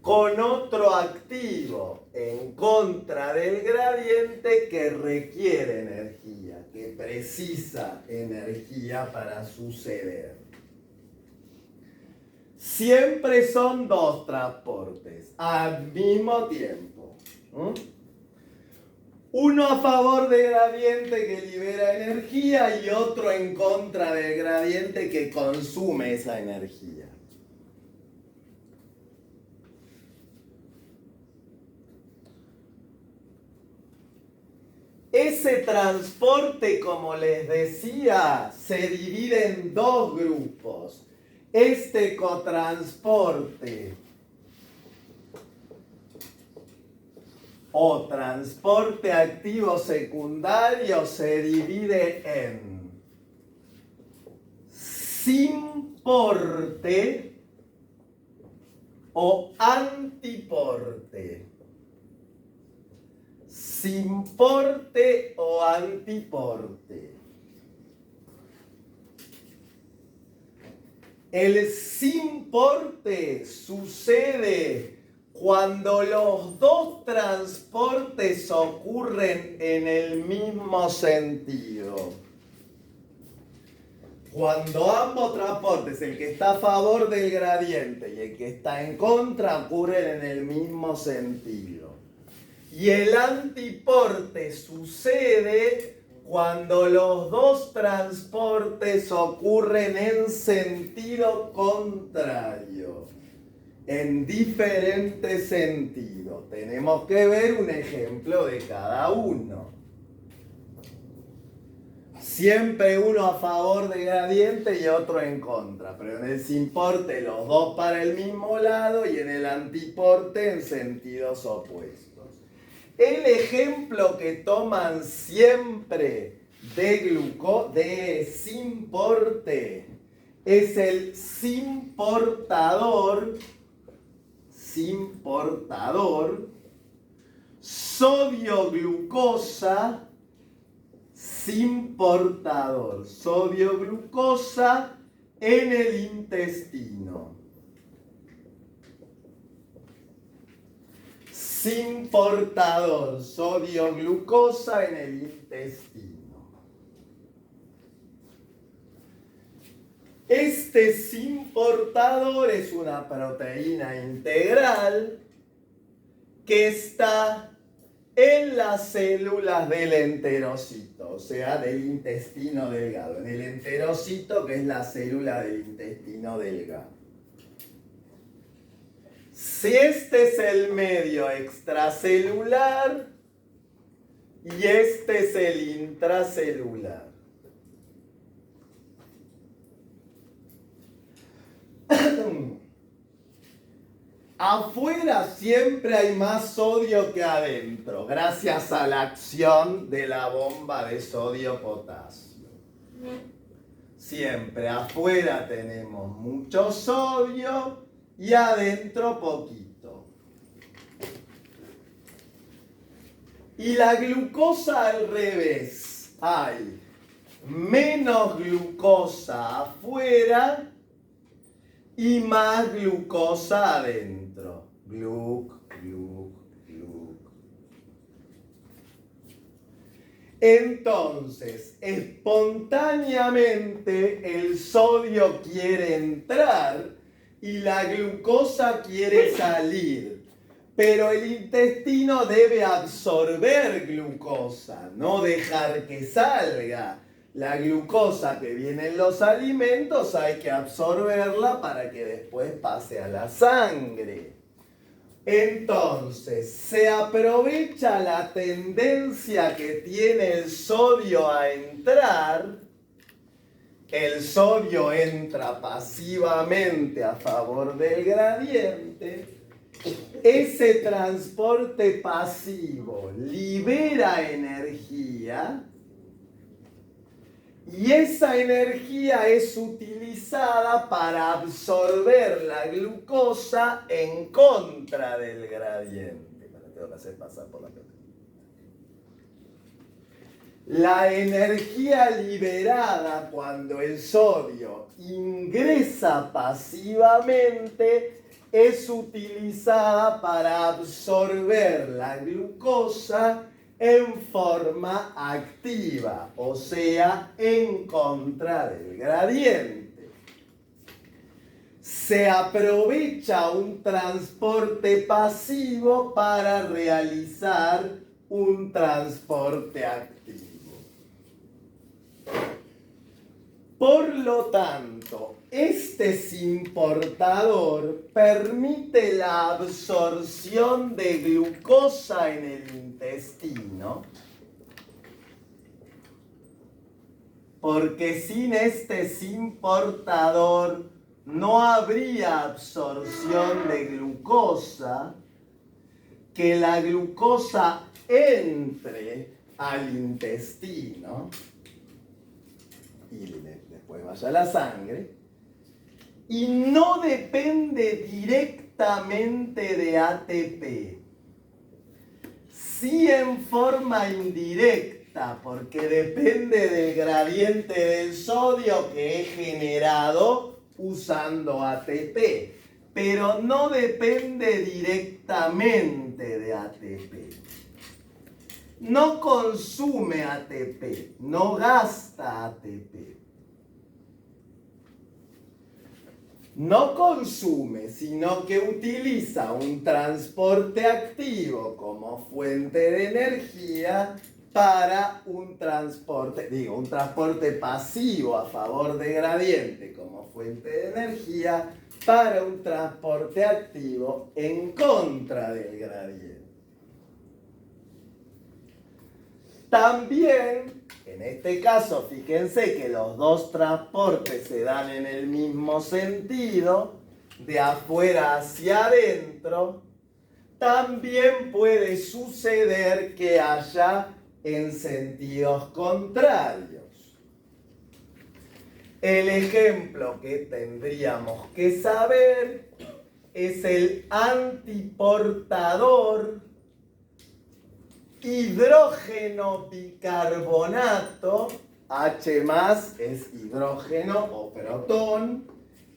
Speaker 1: con otro activo en contra del gradiente que requiere energía, que precisa energía para suceder. Siempre son dos transportes al mismo tiempo. Uno a favor del gradiente que libera energía y otro en contra del gradiente que consume esa energía. Ese transporte, como les decía, se divide en dos grupos. Este cotransporte o transporte activo secundario se divide en simporte o antiporte. Simporte o antiporte. El simporte sucede cuando los dos transportes ocurren en el mismo sentido. Cuando ambos transportes, el que está a favor del gradiente y el que está en contra, ocurren en el mismo sentido. Y el antiporte sucede cuando los dos transportes ocurren en sentido contrario, en diferentes sentidos. Tenemos que ver un ejemplo de cada uno. Siempre uno a favor del gradiente y otro en contra, pero en el simporte los dos para el mismo lado y en el antiporte en sentidos opuestos. El ejemplo que toman siempre de simporte es el simportador sodio-glucosa sin portador, sodio-glucosa en el intestino. Sin portador, sodio-glucosa en el intestino. Este sin portador es una proteína integral que está en las células del enterocito, o sea, del intestino delgado. En el enterocito, que es la célula del intestino delgado. Si este es el medio extracelular y este es el intracelular. Afuera siempre hay más sodio que adentro, gracias a la acción de la bomba de sodio-potasio. Siempre afuera tenemos mucho sodio y adentro poquito. Y la glucosa al revés. Hay menos glucosa afuera y más glucosa adentro. Gluc, gluc, gluc. Entonces, espontáneamente el sodio quiere entrar y la glucosa quiere salir. Pero el intestino debe absorber glucosa, no dejar que salga. La glucosa que viene en los alimentos hay que absorberla para que después pase a la sangre. Entonces, se aprovecha la tendencia que tiene el sodio a entrar. El sodio entra pasivamente a favor del gradiente. Ese transporte pasivo libera energía. Y esa energía es utilizada para absorber la glucosa en contra del gradiente. Tengo que hacer pasar por la pelota. La energía liberada cuando el sodio ingresa pasivamente es utilizada para absorber la glucosa en forma activa, o sea, en contra del gradiente. Se aprovecha un transporte pasivo para realizar un transporte activo. Por lo tanto, este sin portador permite la absorción de glucosa en el intestino, porque sin este sin portador no habría absorción de glucosa, que la glucosa entre al intestino y después vaya a la sangre, y no depende directamente de ATP, sí en forma indirecta, porque depende del gradiente del sodio que es generado usando ATP, pero no depende directamente de ATP. No consume ATP, no gasta ATP. No consume, sino que utiliza un transporte activo como fuente de energía para un transporte pasivo a favor de gradiente como fuente de energía para un transporte activo en contra del gradiente. También, en este caso, fíjense que los dos transportes se dan en el mismo sentido, de afuera hacia adentro. También puede suceder que haya en sentidos contrarios. El ejemplo que tendríamos que saber es el antiportador hidrógeno bicarbonato, H más es hidrógeno o protón,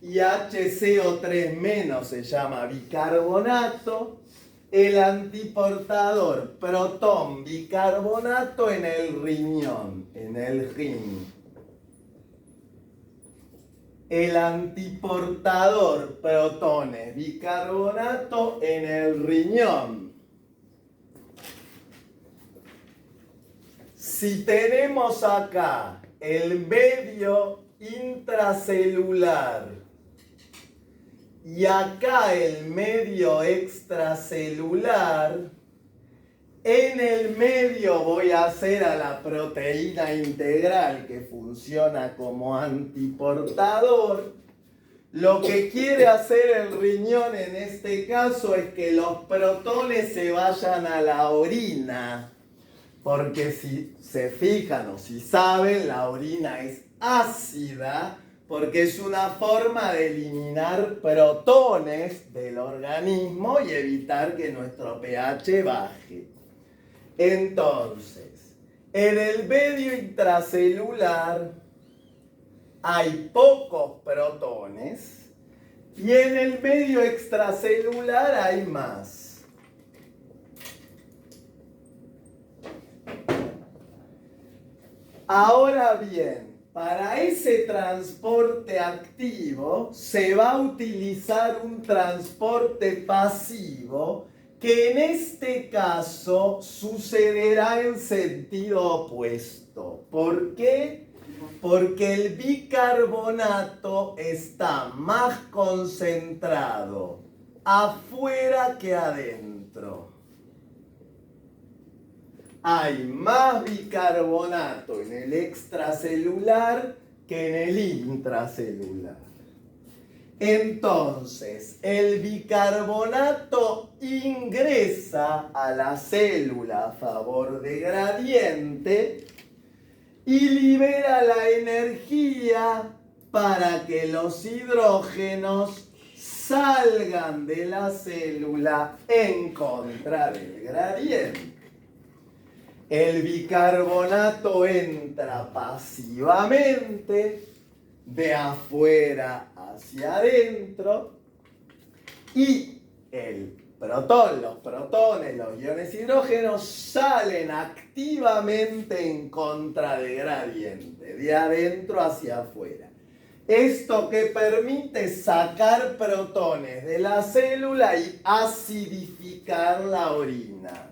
Speaker 1: y HCO3 menos se llama bicarbonato, el antiportador protón bicarbonato en el riñón, en el rin. El antiportador protones bicarbonato en el riñón. Si tenemos acá el medio intracelular y acá el medio extracelular, en el medio voy a hacer a la proteína integral que funciona como antiportador. Lo que quiere hacer el riñón en este caso es que los protones se vayan a la orina. Porque si se fijan o si saben, la orina es ácida porque es una forma de eliminar protones del organismo y evitar que nuestro pH baje. Entonces, en el medio intracelular hay pocos protones y en el medio extracelular hay más. Ahora bien, para ese transporte activo se va a utilizar un transporte pasivo que en este caso sucederá en sentido opuesto. ¿Por qué? Porque el bicarbonato está más concentrado afuera que adentro. Hay más bicarbonato en el extracelular que en el intracelular. Entonces, el bicarbonato ingresa a la célula a favor de gradiente y libera la energía para que los hidrógenos salgan de la célula en contra del gradiente. El bicarbonato entra pasivamente de afuera hacia adentro y los protones, los iones hidrógenos salen activamente en contra de gradiente, de adentro hacia afuera. Esto que permite sacar protones de la célula y acidificar la orina.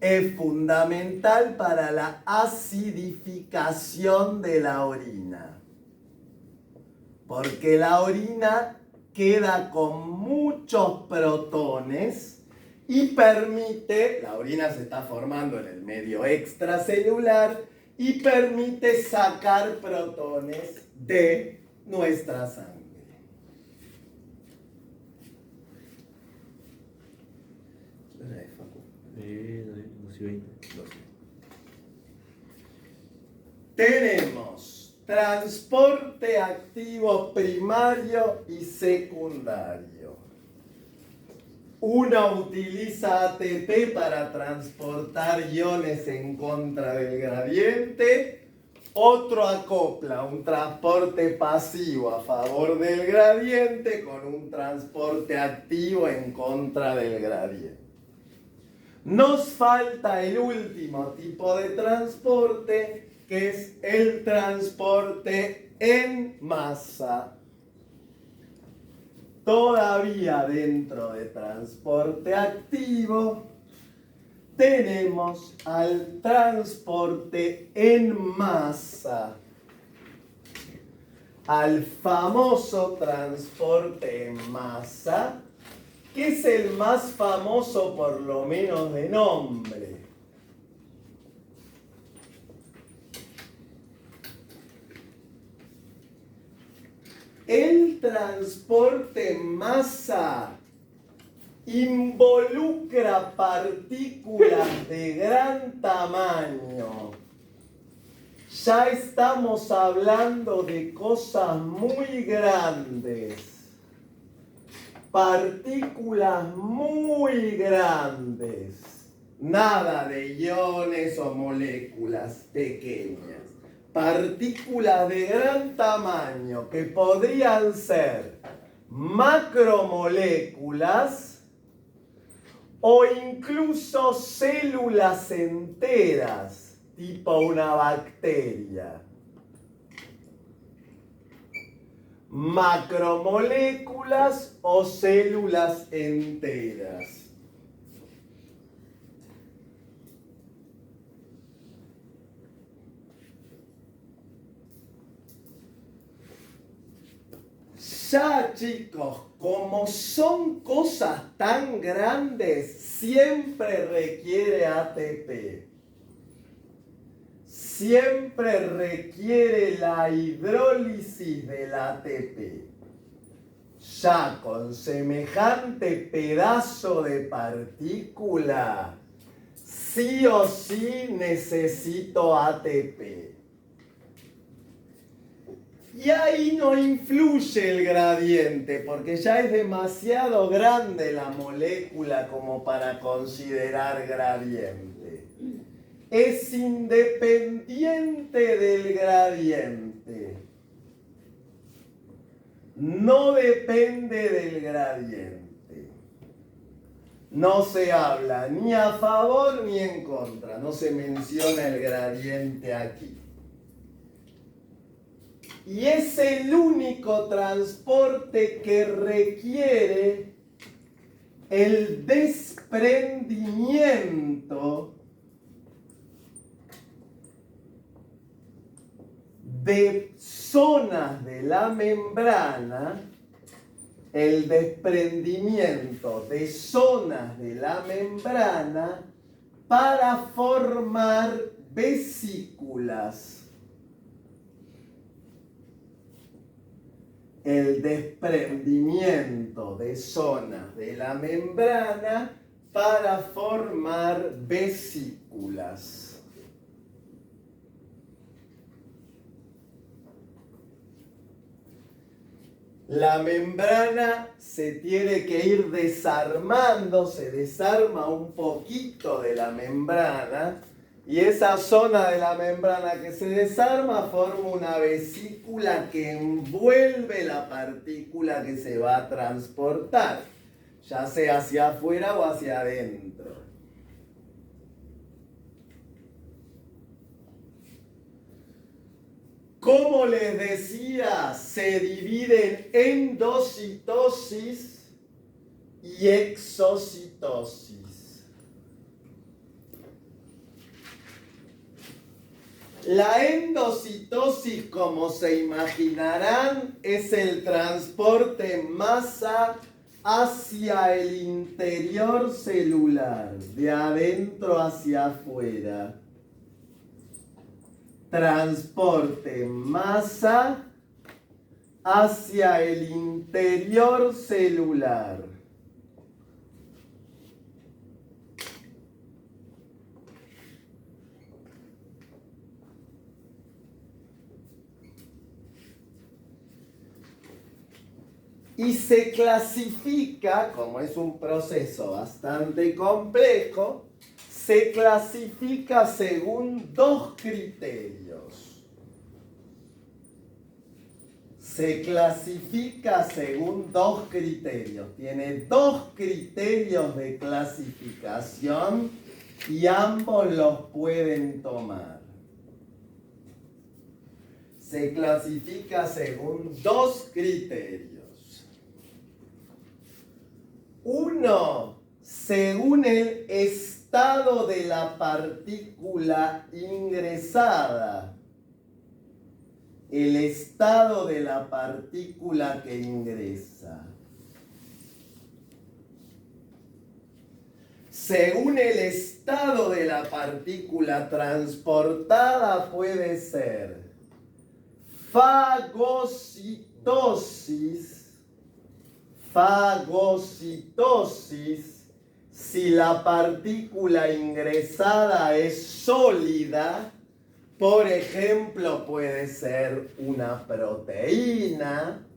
Speaker 1: Es fundamental para la acidificación de la orina. Porque la orina queda con muchos protones y permite, la orina se está formando en el medio extracelular y permite sacar protones de nuestra sangre. Tenemos transporte activo primario y secundario. Uno utiliza ATP para transportar iones en contra del gradiente, otro acopla un transporte pasivo a favor del gradiente con un transporte activo en contra del gradiente. Nos falta el último tipo de transporte, que es el transporte en masa. Todavía dentro de transporte activo tenemos al transporte en masa, al famoso transporte en masa, que es el más famoso por lo menos de nombre. El transporte en masa involucra partículas de gran tamaño. Ya estamos hablando de cosas muy grandes. partículas muy grandes, nada de iones o moléculas pequeñas, partículas de gran tamaño que podrían ser macromoléculas o incluso células enteras, tipo una bacteria. Macromoléculas o células enteras. Ya, chicos, como son cosas tan grandes, siempre requiere ATP. Siempre requiere la hidrólisis del ATP. Ya con semejante pedazo de partícula, sí o sí necesito ATP. Y ahí no influye el gradiente, porque ya es demasiado grande la molécula como para considerar gradiente. Es independiente del gradiente. No depende del gradiente. No se habla ni a favor ni en contra. No se menciona el gradiente aquí. Y es el único transporte que requiere el desprendimiento de zonas de la membrana, el desprendimiento de zonas de la membrana para formar vesículas. El desprendimiento de zonas de la membrana para formar vesículas. La membrana se tiene que ir desarmando, se desarma un poquito de la membrana y esa zona de la membrana que se desarma forma una vesícula que envuelve la partícula que se va a transportar, ya sea hacia afuera o hacia adentro. Como les decía, se dividen en endocitosis y exocitosis. La endocitosis, como se imaginarán, es el transporte masa hacia el interior celular, de adentro hacia afuera. Transporte masa hacia el interior celular. Y se clasifica, como es un proceso bastante complejo, se clasifica según dos criterios. Se clasifica según dos criterios. Tiene dos criterios de clasificación y ambos los pueden tomar. Se clasifica según dos criterios. Uno, según el estado de la partícula ingresada. El estado de la partícula que ingresa. Según el estado de la partícula transportada puede ser fagocitosis, si la partícula ingresada es sólida. Por ejemplo, puede ser una proteína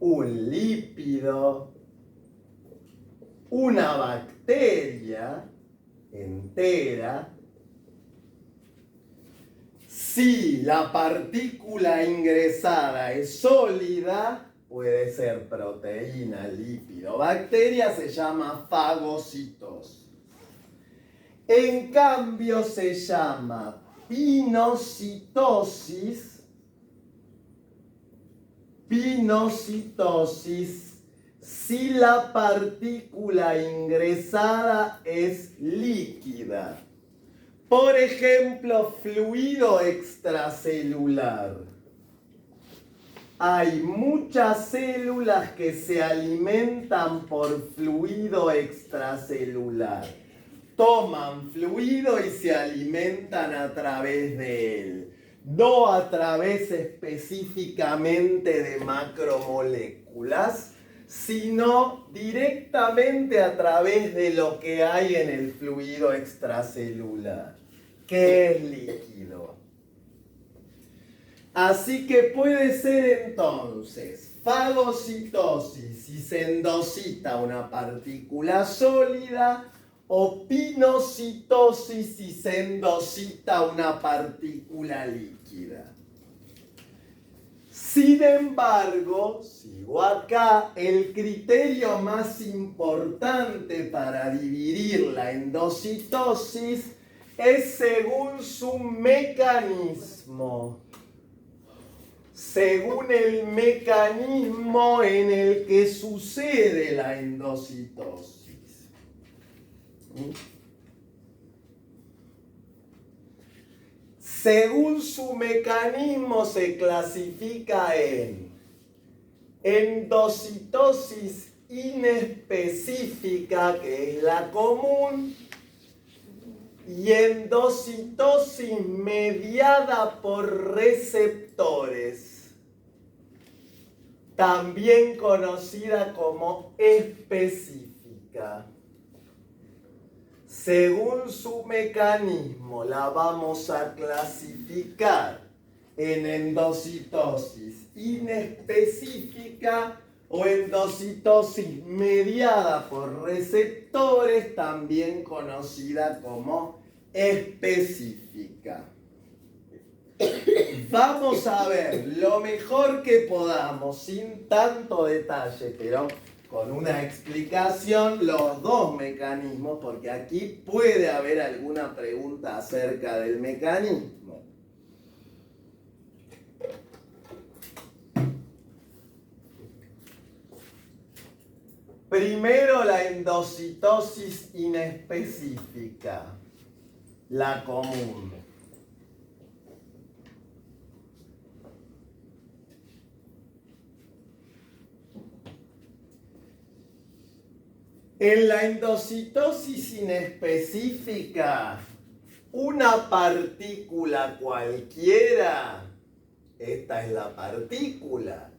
Speaker 1: un lípido, una bacteria entera, si la partícula ingresada es sólida, puede ser proteína, lípido, bacteria, se llama fagocitosis. En cambio se llama pinocitosis si la partícula ingresada es líquida. Por ejemplo, fluido extracelular. Hay muchas células que se alimentan por fluido extracelular. Toman fluido y se alimentan a través de él. No a través específicamente de macromoléculas, sino directamente a través de lo que hay en el fluido extracelular, que es líquido. Así que puede ser entonces fagocitosis si se endosita una partícula sólida, o pinocitosis si se endosita una partícula líquida. Sin embargo, sigo acá, el criterio más importante para dividir la endocitosis es según su mecanismo. Según el mecanismo en el que sucede la endocitosis. Según su mecanismo se clasifica en endocitosis inespecífica, que es la común, y endocitosis mediada por receptores, también conocida como específica. Según su mecanismo la vamos a clasificar en endocitosis inespecífica o endocitosis mediada por receptores, también conocida como específica. Vamos a ver lo mejor que podamos, sin tanto detalle, pero con una explicación, los dos mecanismos, porque aquí puede haber alguna pregunta acerca del mecanismo. Primero, la endocitosis inespecífica, la común. En la endocitosis inespecífica, una partícula cualquiera, esta es la partícula,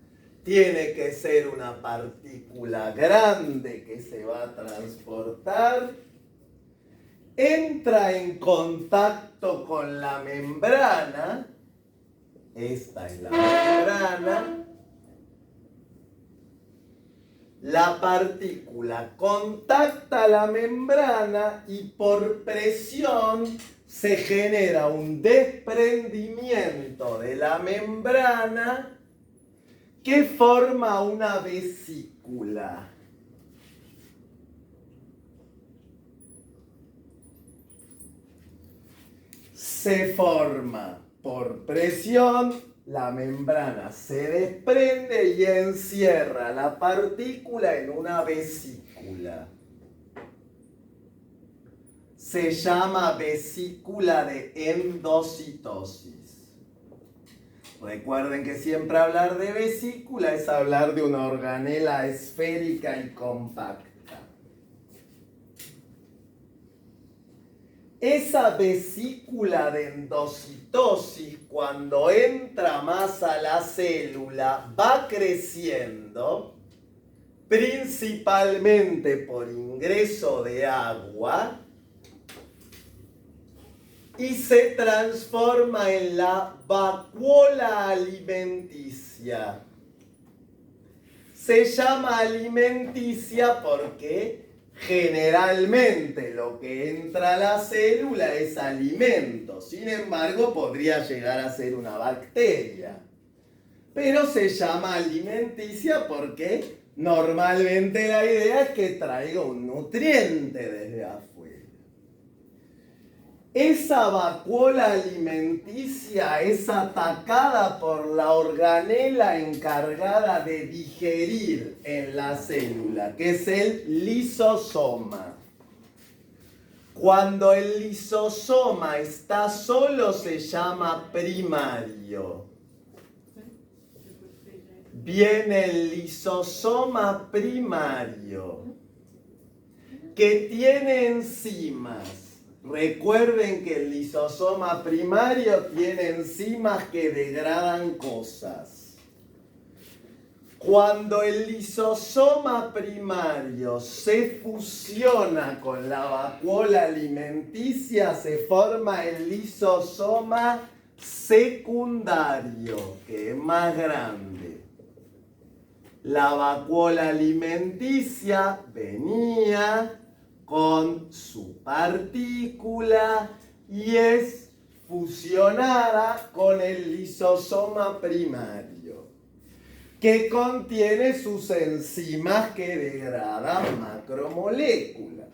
Speaker 1: tiene que ser una partícula grande que se va a transportar, entra en contacto con la membrana, esta es la membrana, la partícula contacta la membrana y por presión se genera un desprendimiento de la membrana que forma una vesícula. Se forma por presión. La membrana se desprende y encierra la partícula en una vesícula. Se llama vesícula de endocitosis. Recuerden que siempre hablar de vesícula es hablar de una organela esférica y compacta. Esa vesícula de endocitosis, cuando entra más a la célula, va creciendo, principalmente por ingreso de agua, y se transforma en la vacuola alimenticia. se llama alimenticia porque generalmente lo que entra a la célula es alimento. Sin embargo, podría llegar a ser una bacteria. Pero se llama alimenticia porque normalmente la idea es que traiga un nutriente desde afuera. Esa vacuola alimenticia es atacada por la organela encargada de digerir en la célula, que es el lisosoma. Cuando el lisosoma está solo se llama primario. Viene el lisosoma primario, que tiene enzimas. Recuerden que el lisosoma primario tiene enzimas que degradan cosas. Cuando el lisosoma primario se fusiona con la vacuola alimenticia, se forma el lisosoma secundario, que es más grande. La vacuola alimenticia venía con su partícula y es fusionada con el lisosoma primario, que contiene sus enzimas que degradan macromoléculas.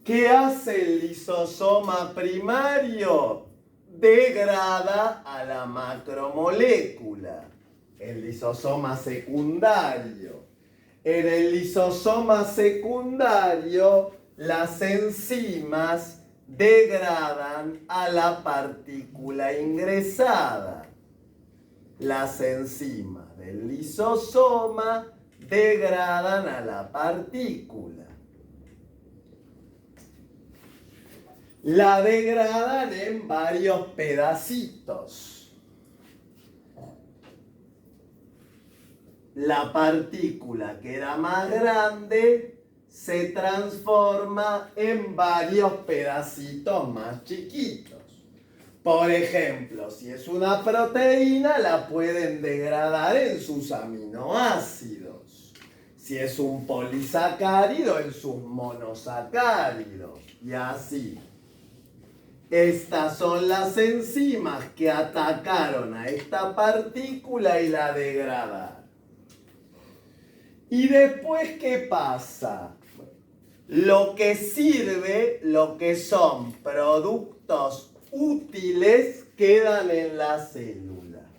Speaker 1: ¿Qué hace el lisosoma primario? Degrada a la macromolécula. El lisosoma secundario. En el lisosoma secundario, las enzimas degradan a la partícula ingresada. Las enzimas del lisosoma degradan a la partícula. La degradan en varios pedacitos. La partícula que era más grande se transforma en varios pedacitos más chiquitos. Por ejemplo, si es una proteína, la pueden degradar en sus aminoácidos. Si es un polisacárido, en sus monosacáridos. Y así. Estas son las enzimas que atacaron a esta partícula y la degradaron. ¿Y después qué pasa? Lo que sirve, lo que son productos útiles, quedan en la célula.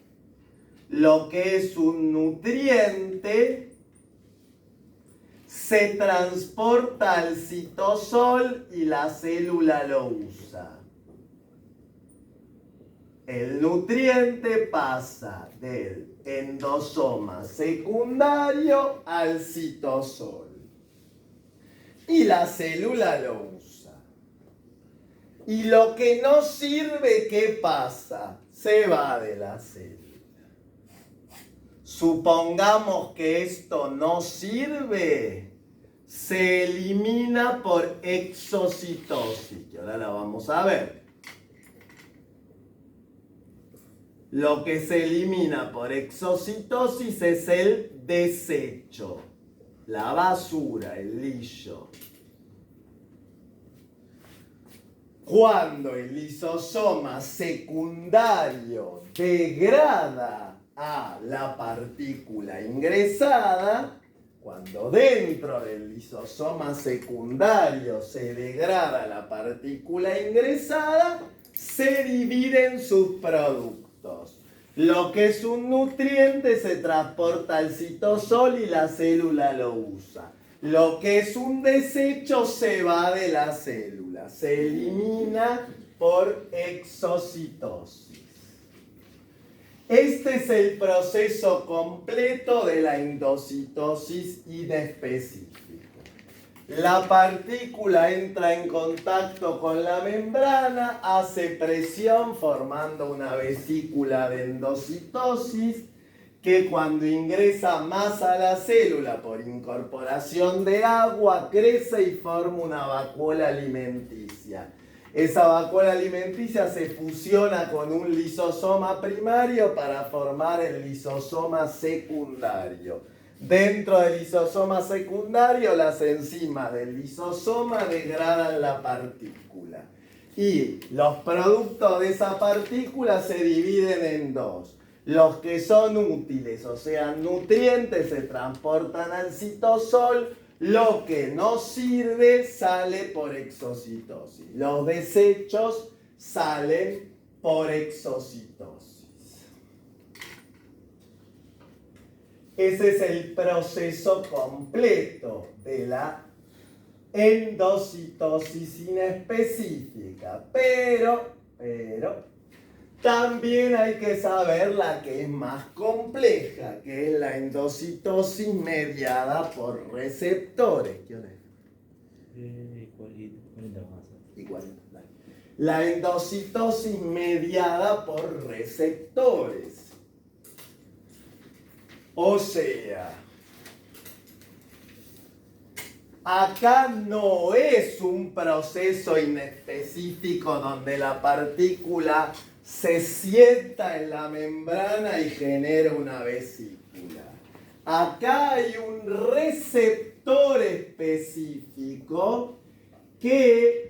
Speaker 1: Lo que es un nutriente se transporta al citosol y la célula lo usa. El nutriente pasa del endosoma secundario al citosol y la célula lo usa. Y lo que no sirve, ¿qué pasa? Se va de la célula. Supongamos que esto no sirve, se elimina por exocitosis, que ahora la vamos a ver. Lo que se elimina por exocitosis es el desecho, la basura, el lillo. Cuando el lisosoma secundario degrada a la partícula ingresada, cuando dentro del lisosoma secundario se degrada la partícula ingresada, se dividen sus productos. Lo que es un nutriente se transporta al citosol y la célula lo usa. Lo que es un desecho se va de la célula, se elimina por exocitosis. Este es el proceso completo de la endocitosis inespecífica. La partícula entra en contacto con la membrana, hace presión formando una vesícula de endocitosis que cuando ingresa más a la célula por incorporación de agua crece y forma una vacuola alimenticia. Esa vacuola alimenticia se fusiona con un lisosoma primario para formar el lisosoma secundario. Dentro del lisosoma secundario, las enzimas del lisosoma degradan la partícula. Y los productos de esa partícula se dividen en dos. Los que son útiles, o sea, nutrientes, se transportan al citosol. Lo que no sirve sale por exocitosis. Los desechos salen por exocitosis. Ese es el proceso completo de la endocitosis inespecífica. Pero también hay que saber la que es más compleja, que es la endocitosis mediada por receptores. ¿Qué hora es? 40 más. Igual. La endocitosis mediada por receptores. O sea, acá no es un proceso inespecífico donde la partícula se sienta en la membrana y genera una vesícula. Acá hay un receptor específico que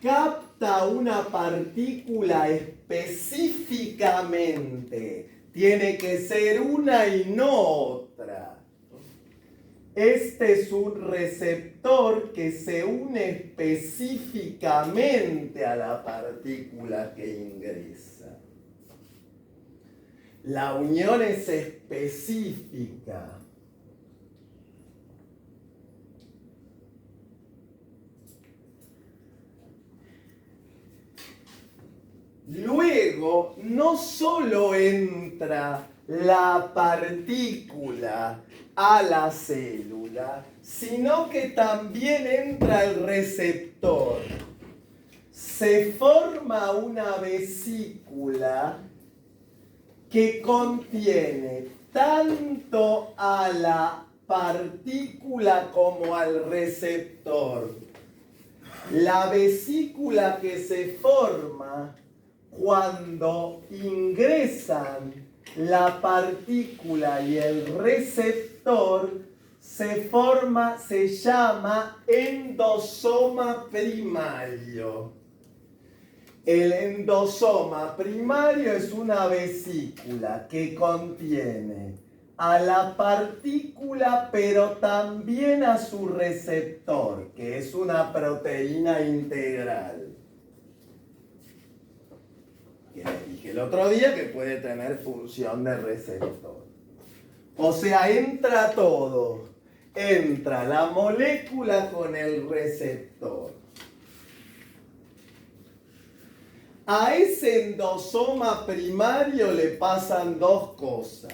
Speaker 1: capta una partícula específicamente. Tiene que ser una y no otra. Este es un receptor que se une específicamente a la partícula que ingresa. La unión es específica. Luego, no solo entra la partícula a la célula, sino que también entra el receptor. Se forma una vesícula que contiene tanto a la partícula como al receptor. La vesícula que se forma cuando ingresan la partícula y el receptor se llama endosoma primario. El endosoma primario es una vesícula que contiene a la partícula, pero también a su receptor, que es una proteína integral. Que les dije el otro día que puede tener función de receptor. O sea, entra todo. Entra la molécula con el receptor. A ese endosoma primario le pasan dos cosas.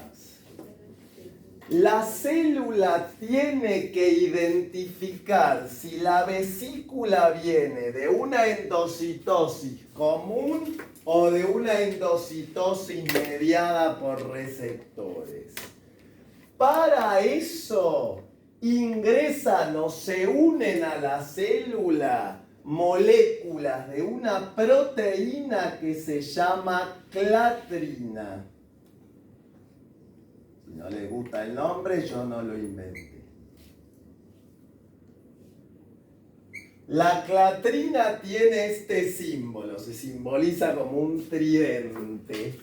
Speaker 1: La célula tiene que identificar si la vesícula viene de una endocitosis común o de una endocitosis mediada por receptores. Para eso ingresan o se unen a la célula moléculas de una proteína que se llama clatrina. Si no les gusta el nombre, yo no lo inventé. La clatrina tiene este símbolo, se simboliza como un tridente.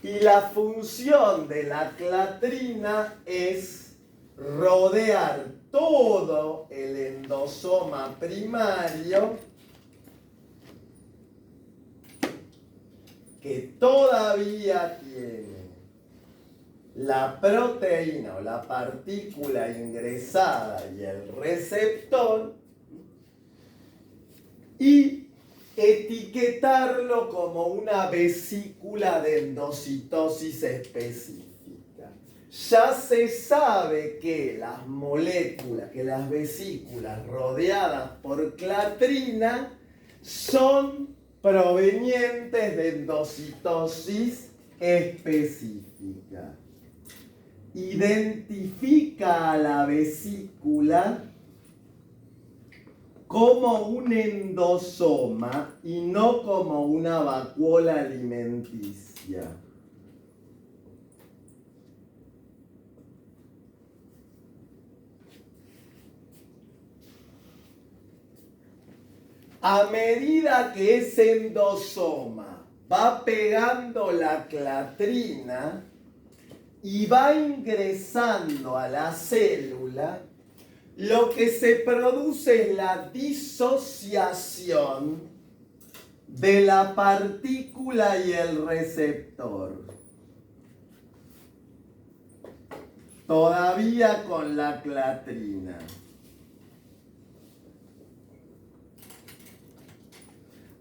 Speaker 1: Y la función de la clatrina es rodear todo el endosoma primario que todavía tiene la proteína o la partícula ingresada y el receptor, y etiquetarlo como una vesícula de endocitosis específica. Ya se sabe que las moléculas, que las vesículas rodeadas por clatrina son provenientes de endocitosis específica. Identifica a la vesícula como un endosoma y no como una vacuola alimenticia. A medida que ese endosoma va pegando la clatrina y va ingresando a la célula, lo que se produce es la disociación de la partícula y el receptor. Todavía con la clatrina.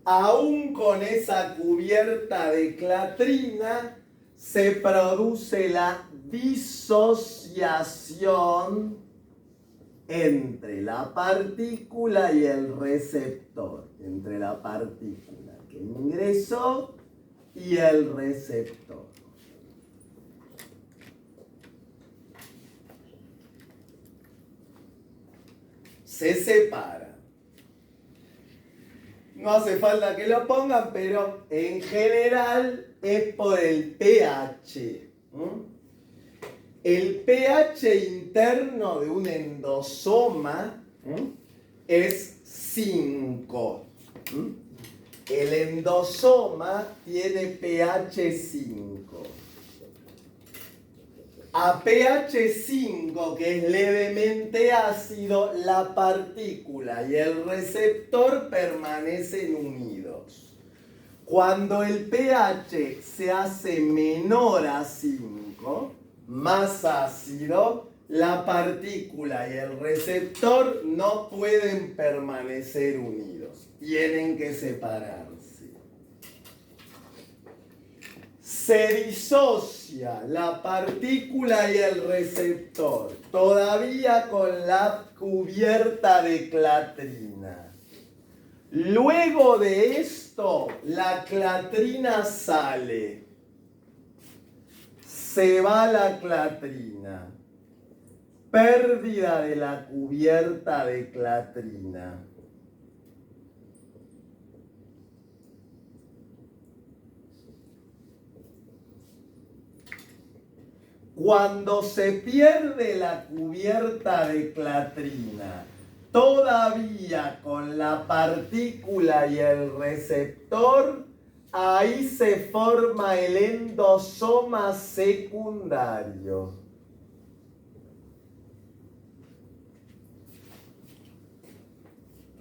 Speaker 1: Aún con esa cubierta de clatrina, se produce la disociación entre la partícula y el receptor. Entre la partícula que ingresó y el receptor. Se separa. No hace falta que lo pongan, pero en general es por el pH. El pH interno de un endosoma es 5. El endosoma tiene pH 5. A pH 5, que es levemente ácido, la partícula y el receptor permanecen unidos. Cuando el pH se hace menor a 5, más ácido, la partícula y el receptor no pueden permanecer unidos. Tienen que separarse. Se disocia la partícula y el receptor, todavía con la cubierta de clatrina. Luego de esto, la clatrina sale. Se va la clatrina. Pérdida de la cubierta de clatrina. Cuando se pierde la cubierta de clatrina, todavía con la partícula y el receptor, ahí se forma el endosoma secundario.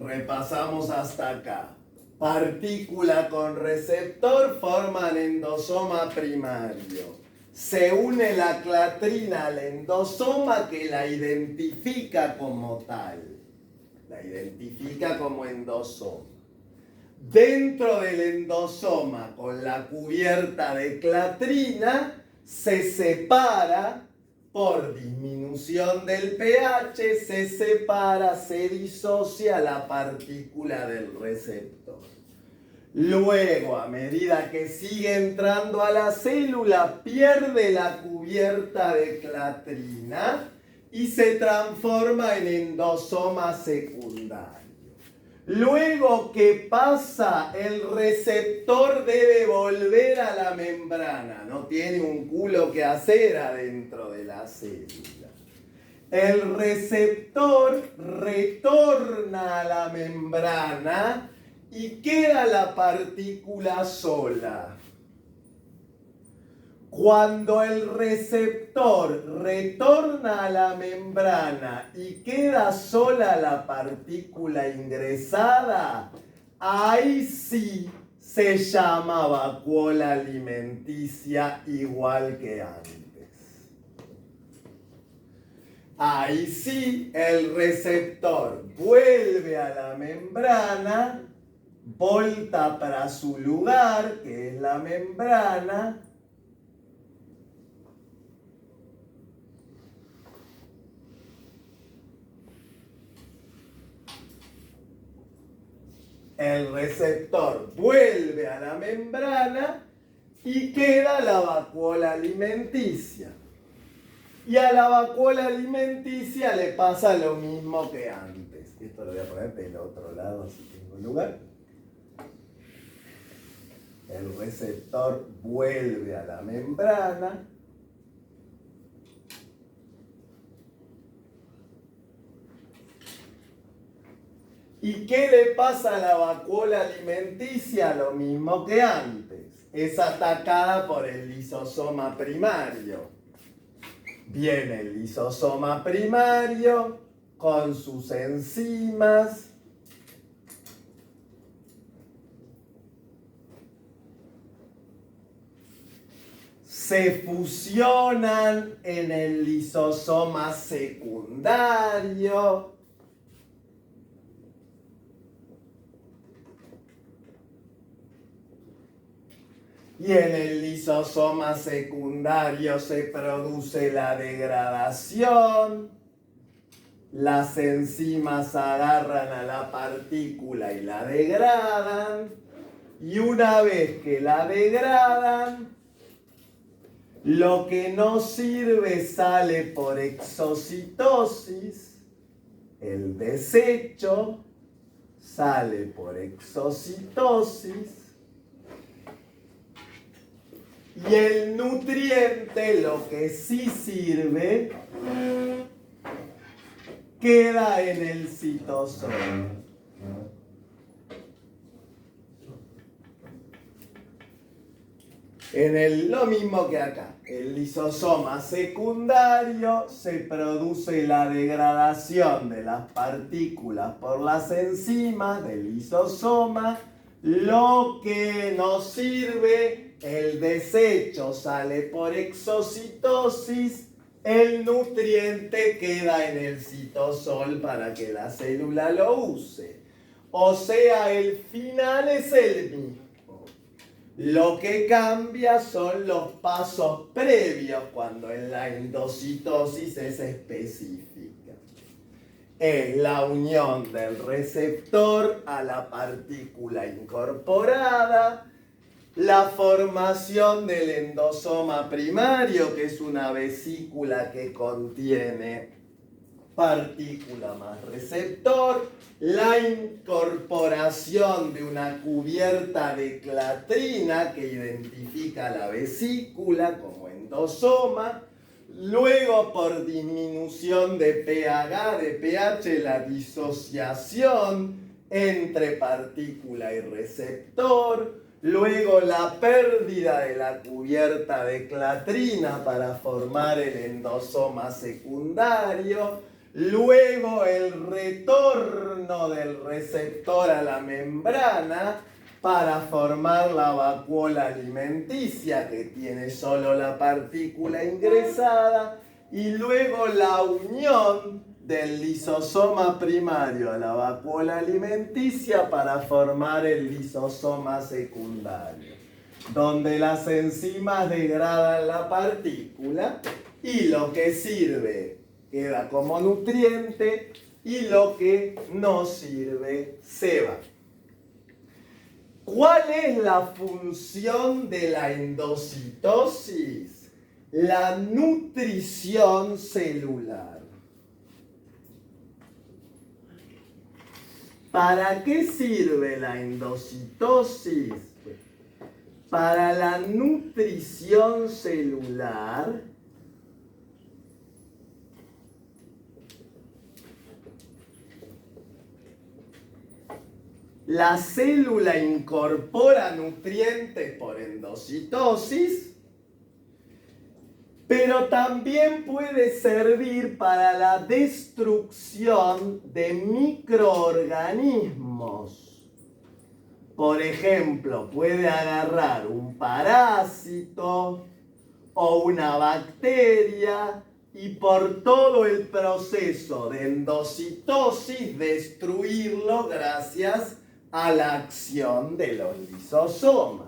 Speaker 1: Repasamos hasta acá. Partícula con receptor forman endosoma primario. Se une la clatrina al endosoma que la identifica como tal. La identifica como endosoma. Dentro del endosoma, con la cubierta de clatrina, se separa por disminución del pH, se disocia la partícula del receptor. Luego, a medida que sigue entrando a la célula, pierde la cubierta de clatrina y se transforma en endosoma secundario. Luego que pasa, el receptor debe volver a la membrana. No tiene un culo que hacer adentro de la célula. El receptor retorna a la membrana y queda la partícula sola. Cuando el receptor retorna a la membrana y queda sola la partícula ingresada, ahí sí se llama vacuola alimenticia igual que antes. Ahí sí el receptor vuelve a la membrana, volta para su lugar, que es la membrana, el receptor vuelve a la membrana y queda la vacuola alimenticia. Y a la vacuola alimenticia le pasa lo mismo que antes. Esto lo voy a poner del otro lado si tengo lugar. El receptor vuelve a la membrana. ¿Y qué le pasa a la vacuola alimenticia? Lo mismo que antes. Es atacada por el lisosoma primario. Viene el lisosoma primario con sus enzimas. Se fusionan en el lisosoma secundario. Y en el lisosoma secundario se produce la degradación. Las enzimas agarran a la partícula y la degradan. Y una vez que la degradan, lo que no sirve sale por exocitosis. El desecho sale por exocitosis. Y el nutriente, lo que sí sirve, queda en el citosol. Lo mismo que acá. El lisosoma secundario se produce la degradación de las partículas por las enzimas del lisosoma. Lo que nos sirve, el desecho sale por exocitosis, el nutriente queda en el citosol para que la célula lo use. O sea, el final es el mismo. Lo que cambia son los pasos previos cuando en la endocitosis es específica. Es la unión del receptor a la partícula incorporada, la formación del endosoma primario, que es una vesícula que contiene partícula más receptor, la incorporación de una cubierta de clatrina que identifica la vesícula como endosoma, luego por disminución de pH, la disociación entre partícula y receptor, luego la pérdida de la cubierta de clatrina para formar el endosoma secundario, luego el retorno del receptor a la membrana para formar la vacuola alimenticia que tiene solo la partícula ingresada y luego la unión del lisosoma primario a la vacuola alimenticia para formar el lisosoma secundario, donde las enzimas degradan la partícula y lo que sirve queda como nutriente y lo que no sirve se va. ¿Cuál es la función de la endocitosis? La nutrición celular. ¿Para qué sirve la endocitosis? Para la nutrición celular. La célula incorpora nutrientes por endocitosis, pero también puede servir para la destrucción de microorganismos. Por ejemplo, puede agarrar un parásito o una bacteria y por todo el proceso de endocitosis destruirlo gracias a la acción de los lisosomas.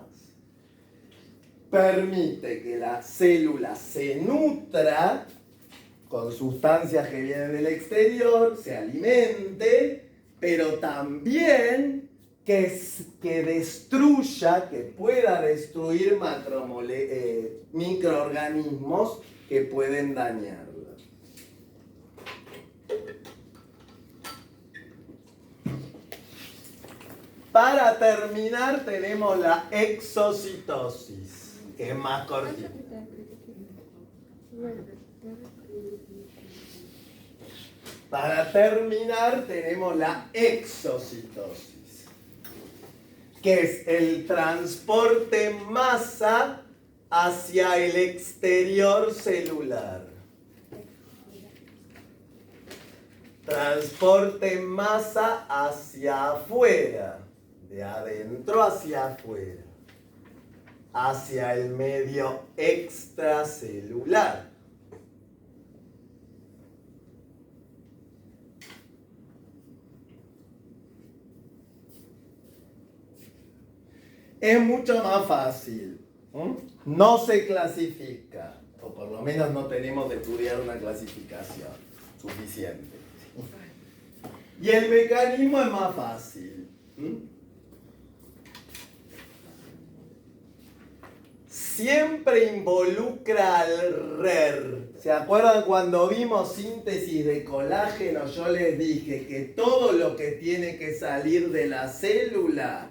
Speaker 1: Permite que la célula se nutra con sustancias que vienen del exterior, se alimente, pero también que destruya, que pueda destruir microorganismos que pueden dañarla. para terminar tenemos la exocitosis, que es más cortita. Para terminar tenemos la exocitosis, que es el transporte masa hacia el exterior celular. Transporte masa hacia afuera, de adentro hacia afuera, hacia el medio extracelular. Es mucho más fácil. No se clasifica, o por lo menos no tenemos que estudiar una clasificación suficiente. Y el mecanismo es más fácil. Siempre involucra al RER. ¿Se acuerdan cuando vimos síntesis de colágeno? Yo les dije que todo lo que tiene que salir de la célula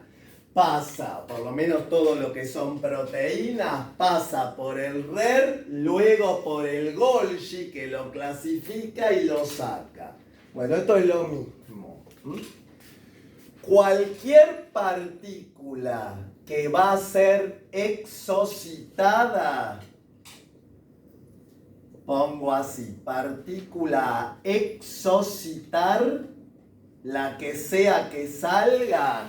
Speaker 1: pasa, por lo menos todo lo que son proteínas, pasa por el RER, luego por el Golgi, que lo clasifica y lo saca. Bueno, esto es lo mismo. Cualquier partícula que va a ser exocitada, pongo así, partícula a exocitar, la que sea que salga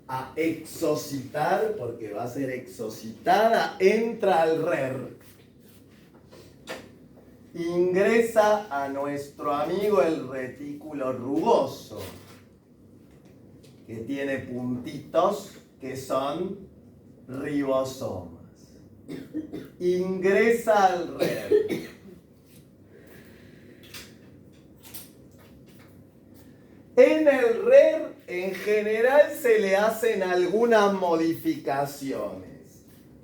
Speaker 1: a exocitar, porque va a ser exocitada, entra al RER. Ingresa a nuestro amigo el retículo rugoso, que tiene puntitos que son ribosomas. Ingresa al RER. En el RER, en general, se le hacen algunas modificaciones.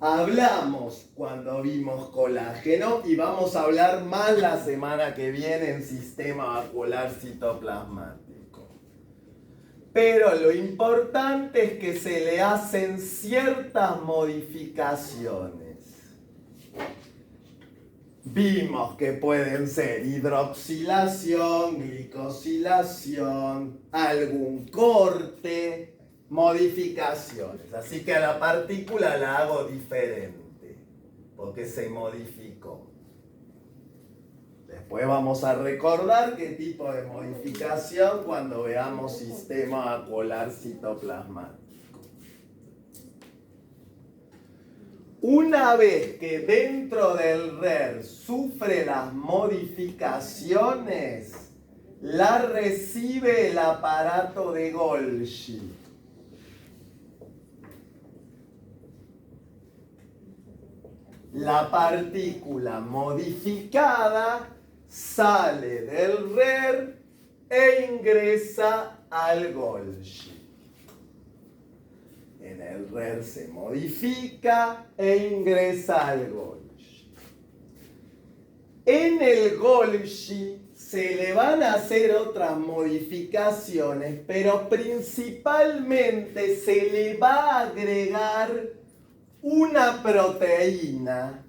Speaker 1: Hablamos cuando vimos colágeno y vamos a hablar más la semana que viene en sistema vascular citoplasmático. Pero lo importante es que se le hacen ciertas modificaciones. Vimos que pueden ser hidroxilación, glicosilación, algún corte, modificaciones. Así que a la partícula la hago diferente, porque se modificó. Después vamos a recordar qué tipo de modificación cuando veamos sistema vascular citoplasmático. Una vez que dentro del RER sufre las modificaciones, la recibe el aparato de Golgi. La partícula modificada sale del RER e ingresa al Golgi. En el RER se modifica e ingresa al Golgi. En el Golgi se le van a hacer otras modificaciones, pero principalmente se le va a agregar una proteína,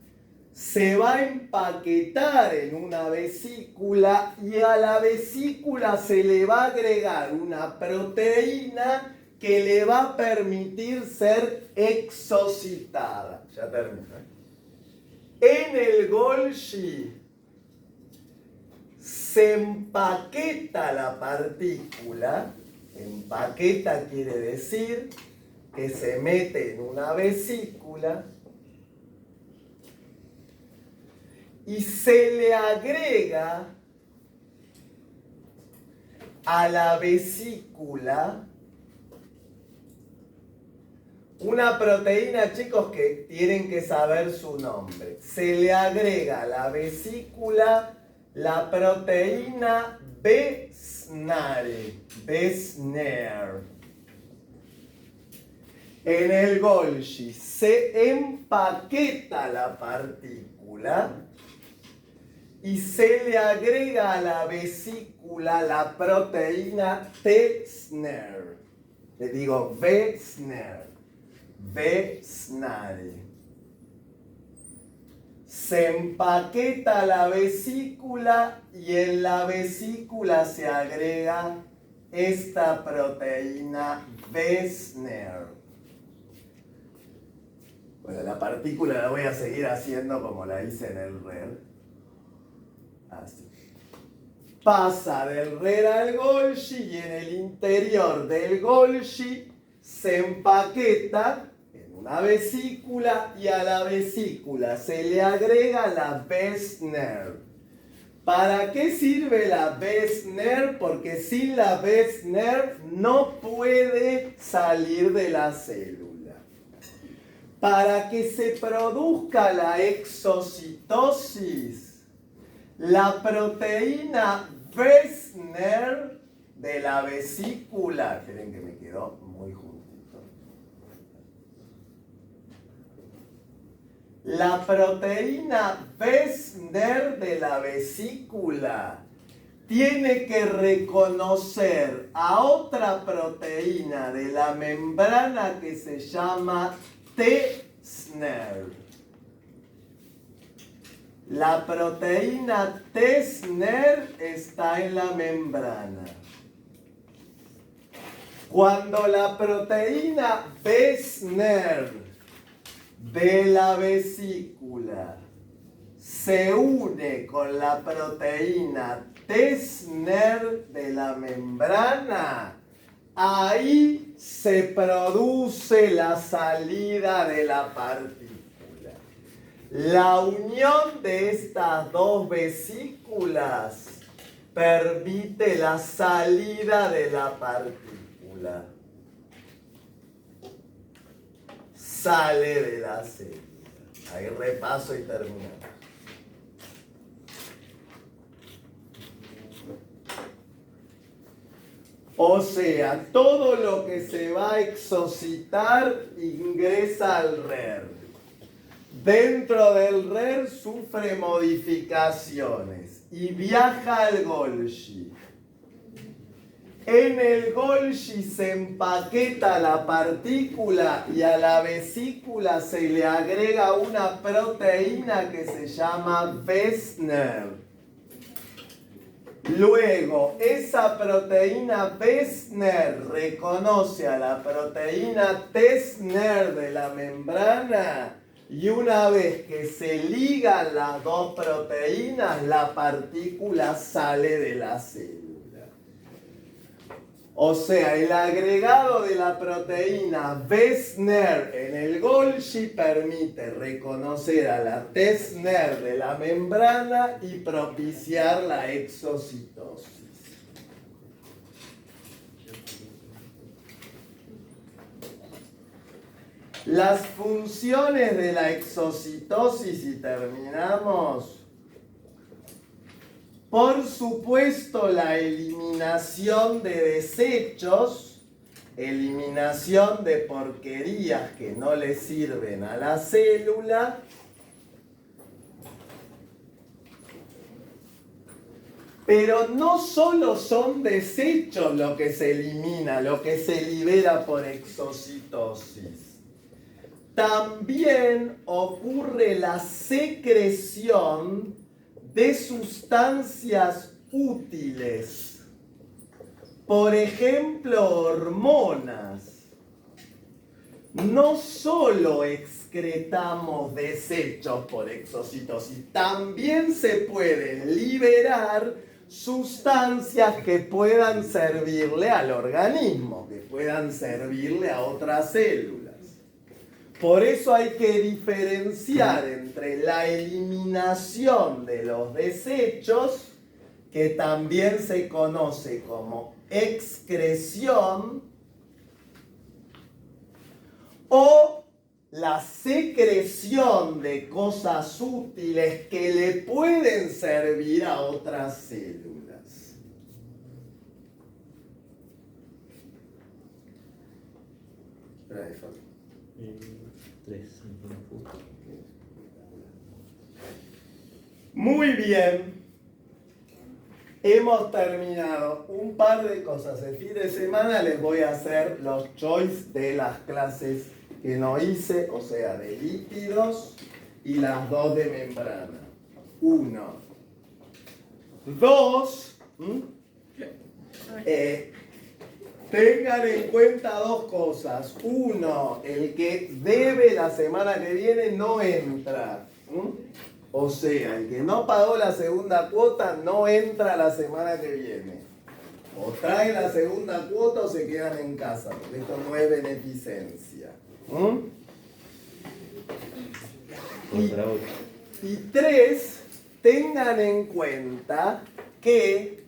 Speaker 1: se va a empaquetar en una vesícula y a la vesícula se le va a agregar una proteína que le va a permitir ser exocitada. Ya termino. En el Golgi se empaqueta la partícula. Empaqueta quiere decir que se mete en una vesícula y se le agrega a la vesícula una proteína, chicos, que tienen que saber su nombre. Se le agrega a la vesícula la proteína Besnare. En el Golgi se empaqueta la partícula y se le agrega a la vesícula la proteína Tesner. Le digo Wesner. Vesnare. Se empaqueta la vesícula y en la vesícula se agrega esta proteína Wesner. Bueno, la partícula la voy a seguir haciendo como la hice en el RER. Así. Pasa del RER al Golgi y en el interior del Golgi se empaqueta en una vesícula y a la vesícula se le agrega la Wesner. ¿Para qué sirve la Wesner? Porque sin la Wesner no puede salir de la célula. Para que se produzca la exocitosis, la proteína Wesner de la vesícula, esperen que me quedó muy juntito. La proteína Wesner de la vesícula tiene que reconocer a otra proteína de la membrana que se llama Tesner. La proteína Tesner está en la membrana. Cuando la proteína Wesner de la vesícula se une con la proteína Tesner de la membrana, ahí se produce la salida de la partícula. La unión de estas dos vesículas permite la salida de la partícula. Sale de la célula. Ahí repaso y terminamos. O sea, todo lo que se va a exocitar ingresa al RER. Dentro del RER sufre modificaciones y viaja al Golgi. En el Golgi se empaqueta la partícula y a la vesícula se le agrega una proteína que se llama Wesner. Luego, esa proteína Wesner reconoce a la proteína Tesner de la membrana y una vez que se ligan las dos proteínas, la partícula sale de la célula. O sea, el agregado de la proteína Wesner en el Golgi permite reconocer a la Tesner de la membrana y propiciar la exocitosis. Las funciones de la exocitosis, y terminamos. Por supuesto, la eliminación de desechos, eliminación de porquerías que no le sirven a la célula. Pero no solo son desechos lo que se elimina, lo que se libera por exocitosis. También ocurre la secreción de sustancias útiles. Por ejemplo, hormonas. No solo excretamos desechos por exocitosis, también se pueden liberar sustancias que puedan servirle al organismo, que puedan servirle a otras células. Por eso hay que diferenciar entre la eliminación de los desechos, que también se conoce como excreción, o la secreción de cosas útiles que le pueden servir a otras células. Muy bien. Hemos terminado un par de cosas. El fin de semana les voy a hacer los choice de las clases que no hice, o sea, de lípidos y las dos de membrana. 1. 2. Tengan en cuenta dos cosas. 1, el que debe la semana que viene no entra. O sea, el que no pagó la segunda cuota no entra la semana que viene. O trae la segunda cuota o se quedan en casa, porque esto no es beneficencia. Y 3, tengan en cuenta que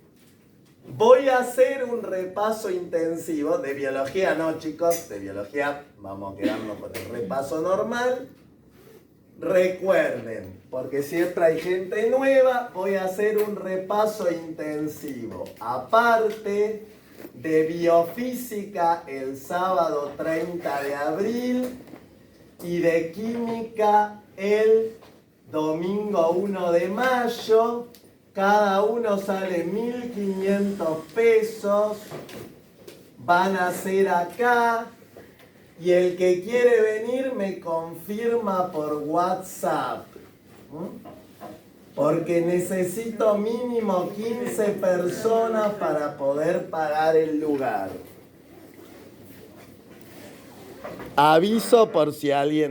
Speaker 1: voy a hacer un repaso intensivo de biología, no chicos, de biología vamos a quedarnos con el repaso normal. Recuerden, porque siempre hay gente nueva, voy a hacer un repaso intensivo. Aparte de biofísica el sábado 30 de abril y de química el domingo 1 de mayo. Cada uno sale 1.500 pesos. Van a ser acá. Y el que quiere venir me confirma por WhatsApp. Porque necesito mínimo 15 personas para poder pagar el lugar. Aviso por si alguien